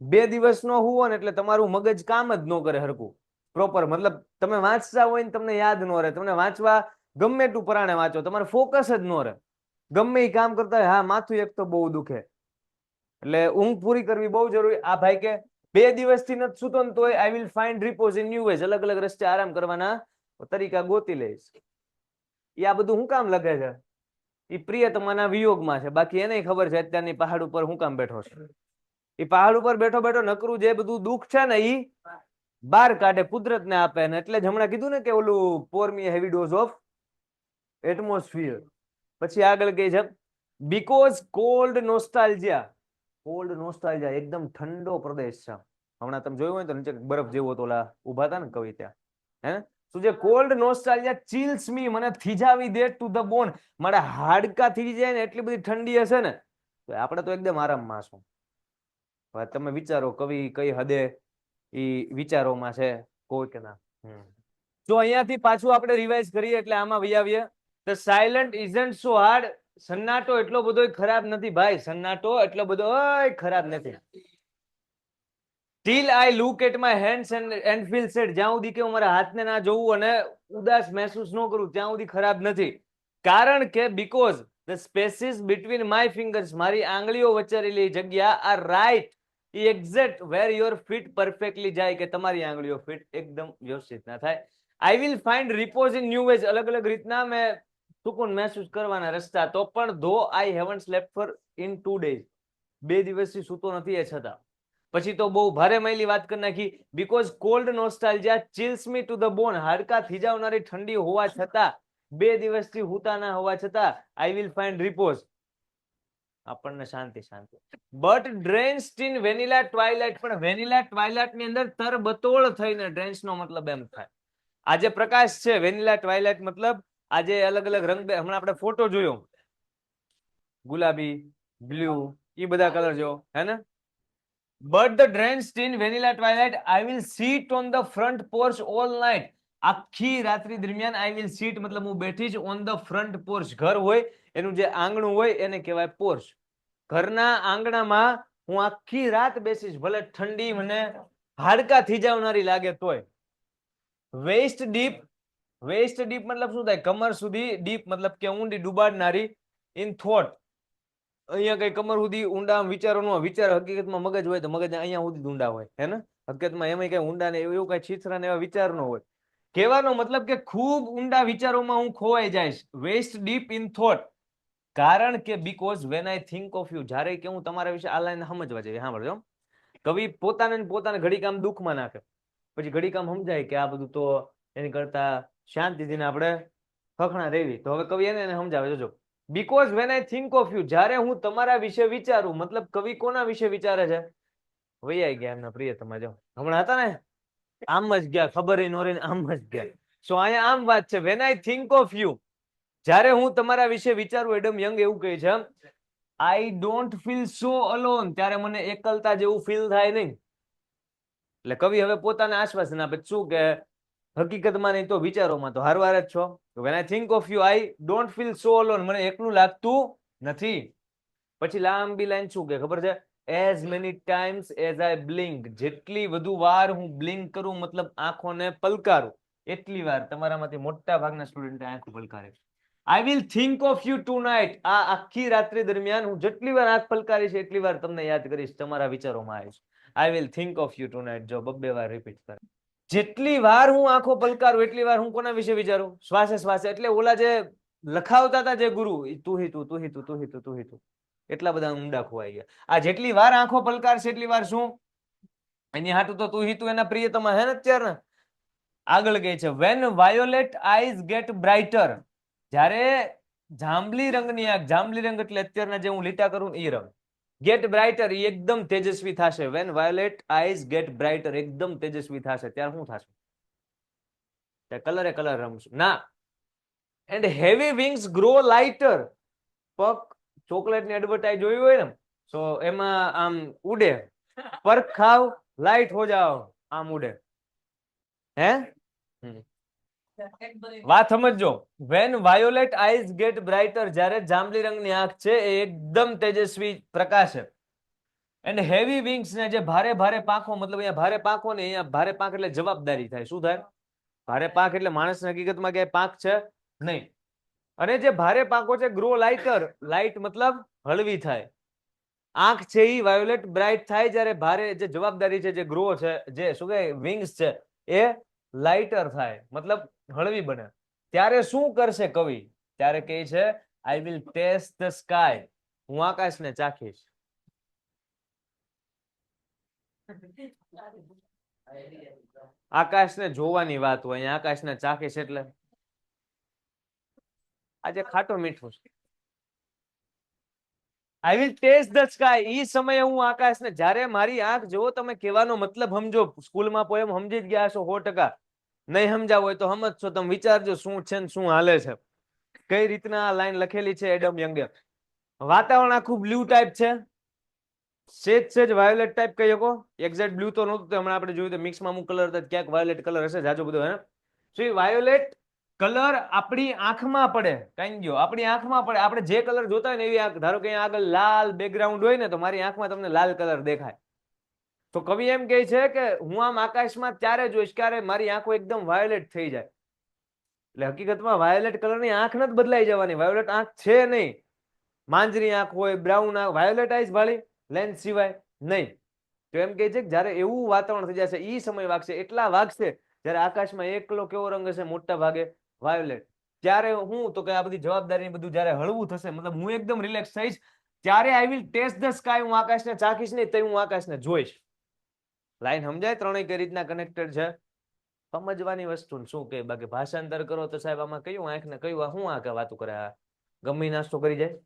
2 દિવસ નો હુવો ને એટલે તમારું મગજ કામ જ ન કરે હરખું પ્રોપર. મતલબ તમે વાંચતા હોય ને તમને યાદ ન રહે, તમને વાંચવા ગમે એટલું પરાણે વાંચો તમારે ફોકસ જ ન રહે, ગમે એ કામ કરતા હોય. હા, માથું એક તો બહુ દુખે, એટલે ઊંઘ પૂરી કરવી બહુ જરૂરી. આ ભાઈ કે 2 દિવસથી નથી સૂતો ને તોય I will find repose in new ways, અલગ અલગ રસ્તે આરામ કરવાના તરીકા ગોતી લઈશ. એ આ બધું શું કામ લખે છે? એ પ્રિયતમાના વિયોગમાં છે. બાકી એને ખબર છે અત્યારની પહાડ ઉપર હું કામ બેઠો છે. એ પહાડ ઉપર બેઠો બેઠો નકરું જે બધું દુઃખ છે ને એ બહાર કાઢે, કુદરત ને આપે ને. એટલે જ હમણાં કીધું ને કે ઓલું પોર મી હેવી ડોઝ ઓફ એટમોસ્ફિયર. પછી આગળ કહે છે બીકોઝ કોલ્ડ નોસ્ટાલ્જિયા, કોલ્ડ નોસ્ટાલ્જિયા એકદમ ઠંડો પ્રદેશ છે. હમણાં તમે જોયું હોય તો નીચે બરફ જેવો તો ઓલા ઉભા હતા ને કવિ ત્યાં, હે? તો જે કોલ્ડ નોસ્ટાલ્જિયા ચિલ્સ મી, મને થીજાવી દે ટુ ધ બોન, મારા હાડકા થઈ જાય ને એટલી બધી ઠંડી હશે ને તો આપણે તો એકદમ આરામમાં છું. હવે તમે વિચારો કવિ કઈ હદે ઈ વિચારોમાં છે કોઈ કે ના. જો અહીંયાથી પાછું આપણે રિવાઇઝ કરીએ એટલે આમાં વહી આવીએ. The silent isn't so hard, સન્નાટો એટલો બધો ખરાબ નથી ભાઈ, સન્નાટો એટલો બધો ખરાબ નથી. Till I look at my hands and feel sad, જ્યાં સુધી કે હું મારા હાથને ના જોઉં અને ઉદાસ મહેસૂસ ન કરું ત્યાં સુધી ખરાબ નથી. કારણ કે because the spaces between my fingers, મારી આંગળીઓ વચ્ચે રહેલી જગ્યા are right, exact where your feet perfectly જાય, કે તમારી આંગળીઓ ફિટ એકદમ વ્યવસ્થિત ના થાય. I will find repose in new ways, અલગ અલગ રીતના મેં સુકૂન મહેસૂસ કરવાના રસ્તા. તો પણ though I haven't slept for in 2 days, 2 દિવસથી સૂતો નથી એ છતાં. પછી તો બહુ ભારે માયલી વાત કરી નાખી. Because cold nostalgia chills me to the bone, હાડકા થીજાવનારી ઠંડી હોવા છતાં, 2 દિવસથી હુતા ના હોવા છતાં આઈ વિલ ફાઇન્ડ રિપોઝ, આપણને શાંતિ શાંતિ. બટ ડ્રેન્સ્ડ ઇન વેનીલા ટ્વાઇલાઇટ, પણ વેનીલા ટ્વાઇલાઇટ ની અંદર તરબતોળ થઈને, ડ્રેન્સ નો મતલબ એમ થાય આજે પ્રકાશ છે, વેનીલા ટ્વાઇલાઇટ મતલબ આજે અલગ અલગ રંગ. હમણાં આપણે ફોટો જોયો ગુલાબી, બ્લુ, એ બધા કલર જો, હે ને? But the drenched in vanilla twilight, I will sit on the front porch all night. આખી રાત્રિ દરમિયાન I will sit મતલબ હું બેઠી જ on the front porch. ઘર હોય એનું જે આંગણું હોય એને કહેવાય porch. ઘરના આંગણામાં હું આખી રાત બેસીશ, ભલે ઠંડી મને હાડકા થીજાવનારી લાગે તોય. વેસ્ટ ડીપ, વેસ્ટ ડીપ મતલબ શું થાય? કમર સુધી, ડીપ મતલબ કે ઊંડી, ડૂબાડનારી. ઇન થોટ, અહીંયા કઈ કમર સુધી ઊંડા વિચારો નો વિચાર, હકીકતમાં મગજ હોય તો મગજ અહીંયા સુધી ઊંડા હોય, હે ને? હકીકતમાં એમાં કઈ ઊંડા ને એવું કઈ છીછરા ને એવા વિચાર ન હોય. કહેવાનો મતલબ કે ખૂબ ઊંડા વિચારોમાં હું ખોવાઈ જઈશ, વેસ્ટ ડીપ ઇન થોટ. કારણ કે because when I think of you, જ્યારે કે હું તમારા વિશે આ લાઈન સમજવા જઈએ, સાંભળજો. કવિ પોતાને ઘડીક આમ દુઃખમાં નાખે, પછી ઘડીક આમ સમજાય કે આ બધું તો એની કરતા શાંતિથી આપણે ફખણા રેવી. તો હવે કવિ એને સમજાવે, જોજો. Because when I think of you, જ્યારે હું તમારા વિશે વિચારું, મતલબ કવિ કોના વિશે વિચારે છે? વૈયાઈ ગયા એમના પ્રિયતમા. જો હમણાં હતા ને, આમ જ ગયા, ખબર ન રહી, આમ જ ગયા. સો અહીંયા આમ વાત છે, when I think of you, જ્યારે હું તમારા વિશે વિચારું. એડમ યંગ એવું કહે છે, I don't feel so alone, ત્યારે મને એકલતા જેવું ફીલ થાય નહીં. એટલે કવિ હવે પોતાને આશ્વાસન આપે, શું કે હકીકતમાં નહીં તો વિચારોમાં તો હારવાર જ છો. When I think of you I don't feel so alone, મને એકલું લાગતું નથી. પછી લાંબી લાઈન શું કે ખબર છે? As many times as I blink, જેટલી વધુ વાર હું બ્લિંક કરું, મતલબ આંખોને પલકારું, એટલી વાર તમારામાંથી મોટા ભાગના સ્ટુડન્ટ આંખો પલકારે. I will think of you tonight, આ આખી રાત્રિ દરમિયાન હું જેટલી વાર આંખ પલકારીશ એટલી વાર તમને યાદ કરીશ, તમારા વિચારોમાં આવીશ. આઈ will think of you two night. જો 2 વાર રિપીટ કરે. જેટલી વાર હું આંખો પલકારું એટલી વાર હું કોના વિશે વિચારું? શ્વાસે શ્વાસે. એટલે ઓલા જે લખાવતા હતા જે ગુરુ, તું હી તું, તું હી તું, તું હી તું, તું હી તું, એટલા બધા ઊંડા ખોવાઈ ગયા. આ જેટલી વાર આંખો પલકારશે એટલી વાર શું? એની હાટું તો તું હી તું એના પ્રિયતમા હે ને અત્યારે. આગળ કહે છે, van violet eyes gate brighter, જ્યારે જાંબલી રંગની આંખ, જાંબલી રંગ એટલે અત્યારના જે હું લીટા કરું ને એ રંગ, ગેટ બ્રાઇટર એ એકદમ તેજસ્વી થશે. Van violet eyes gate brighter, એકદમ તેજસ્વી થશે, ત્યારે શું થશે? કલરે કલર રમશું ના. And heavy wings grow lighter, પગ ચોકલેટની એડવર્ટાઇઝ જોઈ હોય ને, તો એમાં આમ ઉડે, પર ખાવ લાઇટ હો જાઓ, આમ ઉડે. હે વાત સમજો. Van violet eyes gate brighter, જ્યારે જાંબલી રંગની આંખ છે એ એકદમ તેજસ્વી પ્રકાશે. એન્ડ હેવી વિંગ્સ, ને જે ભારે ભારે પાંખો, મતલબ અહીંયા ભારે પાંખો ને, અહીંયા ભારે પાંખ એટલે જવાબદારી થાય. શું થાય? ભારે પાંખ એટલે માણસ હકીકતમાં ક્યાંય પાંખ છે નહીં. અને જે ભારે પાંખો છે, ગ્રો લાઇટર, લાઇટ મતલબ હળવી થાય. આંખ છે એ વાયોલેટ બ્રાઇટ થાય જ્યારે ભારે જે જવાબદારી છે, જે ગ્રો છે, જે શું કહેવાય વિંગ્સ છે, એ લાઇટર થાય, મતલબ હળવી બને. ત્યારે શું કરશે કવિ? ત્યારે કહે છે, I will taste the sky, હું આકાશને ચાખીશ. આકાશને જોવાની વાત હોય, અહીંયા આકાશને ચાખીશ એટલે આજે ખાટું મીઠું છે. I will taste the sky, ઈ સમયે હું આકાશને, જ્યારે મારી આંખ જોવો, તમે કહેવાનો મતલબ સમજો. સ્કૂલમાં પોએમ સમજી જ ગયા છો 100%. નહીં સમજાવ હોય તો સમજશો. તમે વિચારજો શું છે ને શું હાલે છે, કઈ રીતના આ લાઈન લખેલી છે એડમ યંગે. વાતાવરણ આખું બ્લુ ટાઈપ છે, સેજ વાયોલેટ ટાઈપ કહી શકો. એક્ઝેક્ટ બ્લુ તો નહોતું, હમણાં આપણે જોયું તો મિક્સમાં અમુક કલર હતા, ક્યાંક વાયોલેટ કલર હશે, જાજો બધો હે. સો વાયોલેટ કલર આપણી આંખમાં પડે, કઈ ગયો આપણી આંખમાં પડે. આપણે જે કલર જોતા હોય ને એવી આંખ, ધારો કે આગળ લાલ બેકગ્રાઉન્ડ હોય ને, તો મારી આંખમાં તમને લાલ કલર દેખાય. તો કવિ એમ કહે છે કે હું આમ આકાશમાં ત્યારે જોઈશ ક્યારે મારી આંખો એકદમ વાયોલેટ થઈ જાય. એટલે હકીકતમાં વાયોલેટ કલરની આંખ નથી બદલાઈ જવાની, વાયોલેટ આંખ છે નહીં. માંજરી આંખ હોય, બ્રાઉન આંખ, વાયોલેટ આઈસ વાળી લેન્સ સિવાય નહીં. તો એમ કહે છે કે જ્યારે એવું વાતાવરણ થઈ જશે, એ સમય વાગશે, એટલા વાગશે જ્યારે આકાશમાં એકલો કેવો રંગ હશે? મોટા ભાગે વાયોલેટ. ત્યારે હું તો કે આ બધી જવાબદારી બધું જ્યારે હળવું થશે, મતલબ હું એકદમ રિલેક્સ થઈશ, ત્યારે આઈ વિલ ટેસ્ટ ધ સ્કાય, હું આકાશને ચાખીશ નહીં, તો હું આકાશને જોઈશ. લાઈન સમજાય? ત્રણેય કઈ રીતના કનેક્ટેડ છે, સમજવાની વસ્તુ. શું કે બાકી ભાષાંતર કરો તો સાહેબ આમાં કયું આંખને કયું હું આ કે વાતું કરે, ગમે નાસ્તો કરી જાય.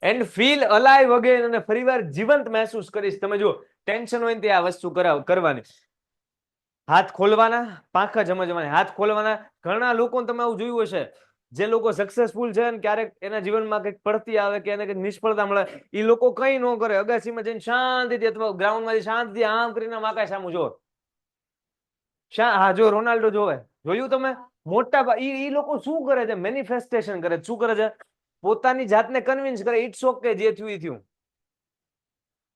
એન્ડ ફીલ અલાઇવ અગેન, અને ફરીવાર જીવંત મહેસૂસ કરીશ. તમે જો ટેન્શન હોય ને તે આ વસ્તુ કરવાની. હાથ ખોલવાના, પાંખા સમજવાની, હાથ ખોલવાના. ઘણા લોકો તમે આવું જોયું હશે, જે લોકો સક્સેસફુલ છે ને ક્યારેક એના જીવનમાં કંઈક પડતી આવે કે એને કંઈક નિષ્ફળતા મળે, એ લોકો કઈ ન કરે, અગાસીમાં જઈને શાંતિથી અથવા ગ્રાઉન્ડમાંથી શાંતિથી આમ કરીને આકાશ સામું જો. હા, જો રોનાલ્ડો જોવે, જોયું તમે? મોટા ઈ લોકો શું કરે છે? મેનિફેસ્ટેશન કરે. શું કરે છે? પોતાની જાતને કન્વિન્સ કરે, ઇટ્સ ઓકે, જે થયું એ થયું.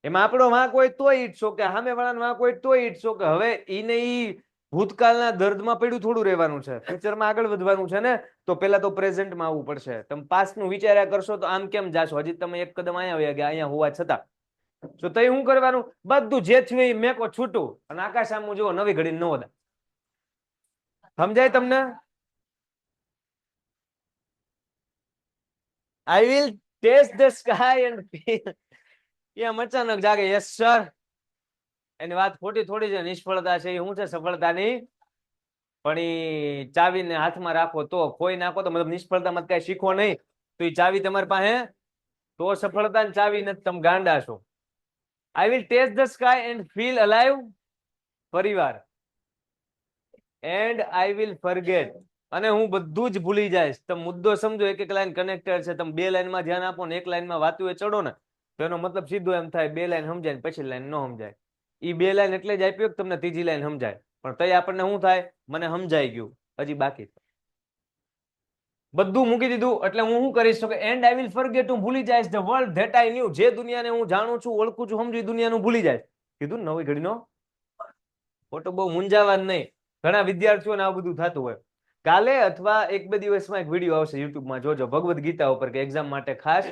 એમાં આપણો વાંક હોય તોય ઇટ્સ ઓકે, સામે વાળાનો વાંક હોય તોય ઇટ્સ ઓકે. હવે ઈને ઈ ભૂતકાળના દર્દમાં પડ્યું થોડું રહેવાનું છે, ફ્યુચરમાં આગળ વધવાનું છે ને, તો પેલા તો પ્રેઝન્ટમાં આવવું પડશે. તમે પાસ્ટનું વિચાર્યા કરશો તો આમ કેમ જાશો? હજી તમે એક કદમ અહીંયા ગયા, અહીંયા હોવા છતાં તો તઈ શું કરવાનું? બધું જે થયું એ મેકો છૂટું અને આકાશ સામું જુઓ, નવી ઘડી નવોદા. સમજાય તમને? I will taste the sky and feel. એમ અચાનક જાગે, યસ સર. એની વાત ખોટી થોડી છે. નિષ્ફળતા છે એ શું છે? સફળતાની. પણ એ ચાવીને હાથમાં રાખો તો, ખોઈ નાખો તો, મતલબ નિષ્ફળતામાં કઈ શીખો નહીં તો એ ચાવી તમારી પાસે તો સફળતા ચાવી નથી. તમે ગાંડા છો. I will taste the sky and feel alive. પરિવાર. And I will forget. અને હું બધું જ ભૂલી જઈશ. તમે મુદ્દો સમજો, એક એક લાઈન કનેક્ટેડ છે. તમે બે લાઈનમાં ધ્યાન આપો ને એક લાઈનમાં વાતું એ ચડો ને તો એનો મતલબ સીધો એમ થાય, બે લાઈન સમજાય પછી લાઈન ન સમજાય. એ બે લાઈન એટલે જ આપ્યો કે તમને ત્રીજી લાઈન સમજાય, પણ તઈ આપણને શું થાય? મને સમજાઈ ગયું, હજી બાકી બધું મૂકી દીધું. એટલે હું શું કરીશ કે એન્ડ આઈ વિલ ફોરગેટ. હું ભૂલી જઈશ the world that I new. જે દુનિયાને હું જાણું છું, ઓળખું છું, સમજુ, દુનિયાનું ભૂલી જાય. કીધું નવી ઘડીનો ફોટો. બહુ મૂંઝાવા નહીં. ઘણા વિદ્યાર્થીઓને આવું બધું થતું હોય. કાલે અથવા એક બે દિવસમાં એક વિડીયો આવશે યુટ્યુબમાં, જોજો, ભગવદ્ ગીતા ઉપર, કે એક્ઝામ માટે ખાસ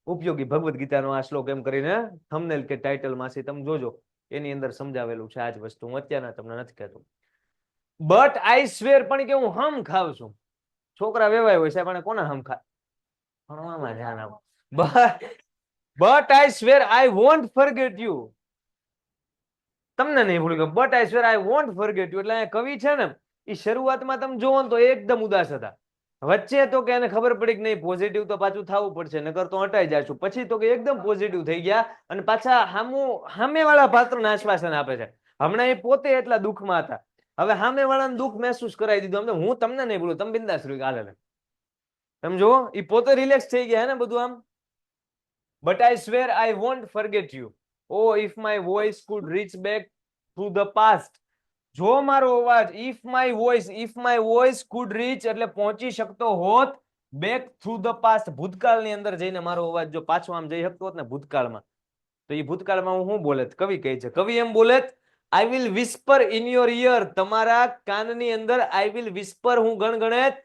ઉપયોગી ભગવદ્ ગીતાનો આ શ્લોક એમ કરીને થંબનેલ કે ટાઇટલમાં છે, તમે જોજો. એની અંદર સમજાવેલું છે આ જ વસ્તુ. હું અત્યારના તમને નથી કહેતો. But I square. પણ કે હું હમ ખાવ છું. છોકરા વેવાય હોય સાહેબ, અને કોને હમ ખાય? ભણવામાં ધ્યાન આપો. But I square I want forget you. તમને નહીં ભૂલી ગયો. But I square I want forget you. એટલે કવિ છે ને, એ શરૂઆતમાં તમે જોવો તો એકદમ ઉદાસ હતા. વચ્ચે તો કે એને ખબર પડી કે નહીં, પોઝિટિવ તો પાછું થવું પડશે, નકર તો હટાઈ જશું. પછી તો કે એકદમ પોઝિટિવ થઈ ગયા અને પાછા સામેવાળા પાત્રને આશ્વાસન આપે છે. હમણાં એ પોતે એટલા દુઃખમાં હતા, હવે સામેવાળાને દુઃખ મહેસૂસ કરાવી દીધું. હું તમને નહીં ભૂલું, તમે બિંદાસ રહ્યો. હાલે તમે જુઓ, એ પોતે રિલેક્સ થઈ ગયા ને બધું આમ. But I square I want forget you. O if my voice food rich back through the past. જો મારો અવાજ, if my voice food rich એટલે પહોંચી શકતો હોત, બેક થ્રુ ધ પાસ્ટ ભૂતકાળની અંદર જઈને મારો અવાજ જો પાછો આમ જઈ શકતો હોત ને ભૂતકાળમાં, તો એ ભૂતકાળમાં હું શું બોલેત? કવિ કહે છે, કવિ એમ બોલેત, I will whisper in your ear. તમારા કાનની અંદર આઈ વિલ વિસ્પર, હું ગણગણેત.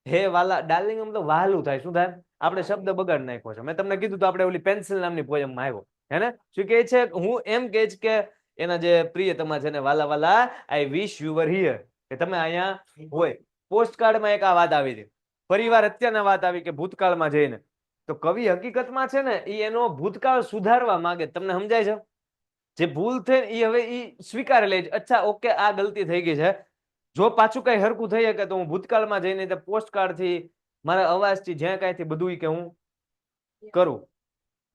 હે વાલા ડાર્લિંગ. આમ તો વહાલું થાય. શું થાય? આપણે શબ્દ બગાડ નાખ્યો છે. મેં તમને કીધું તો આપણે ઓલી પેન્સિલ નામની પોયમમાં આવ્યો હે ને. શું કહે છે? હું એમ કહે છે કે એના જે પ્રિયતમા છે ને, વાલા વાલા આઈ વિશ યુ વર હિયર, કે તમે અહીંયા હોય. પોસ્ટકાર્ડમાં એક આ વાત આવી હતી. પરિવાર અત્યારના વાત આવી કે ભૂતકાળમાં જઈને. તો કવિ હકીકતમાં છે ને, એ એનો ભૂતકાળ સુધારવા માંગે. તમને સમજાય છે? જે ભૂલ થઈ એ હવે એ સ્વીકારી લે છે. અચ્છા, ઓકે, આ ગલતી થઈ ગઈ છે. જો પાછું કઈ હરકું થઈ શકે તો હું ભૂતકાળમાં જઈને પોસ્ટકાર્ડ થી, મારા અવાજથી, જ્યાં કાંઈથી બધું કે હું કરું.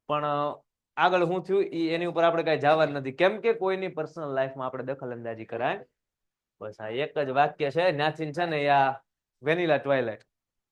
પણ આગળ શું થયું એની ઉપર આપણે કઈ જવાનું નથી, કેમ કે કોઈની પર્સનલ લાઈફમાં આપણે દખલ અંદાજી કરાય. બસ આ એક જ વાક્ય છે, ત્યાંથી છે ને આ વેનીલા ટ્વાઇલાઇટ.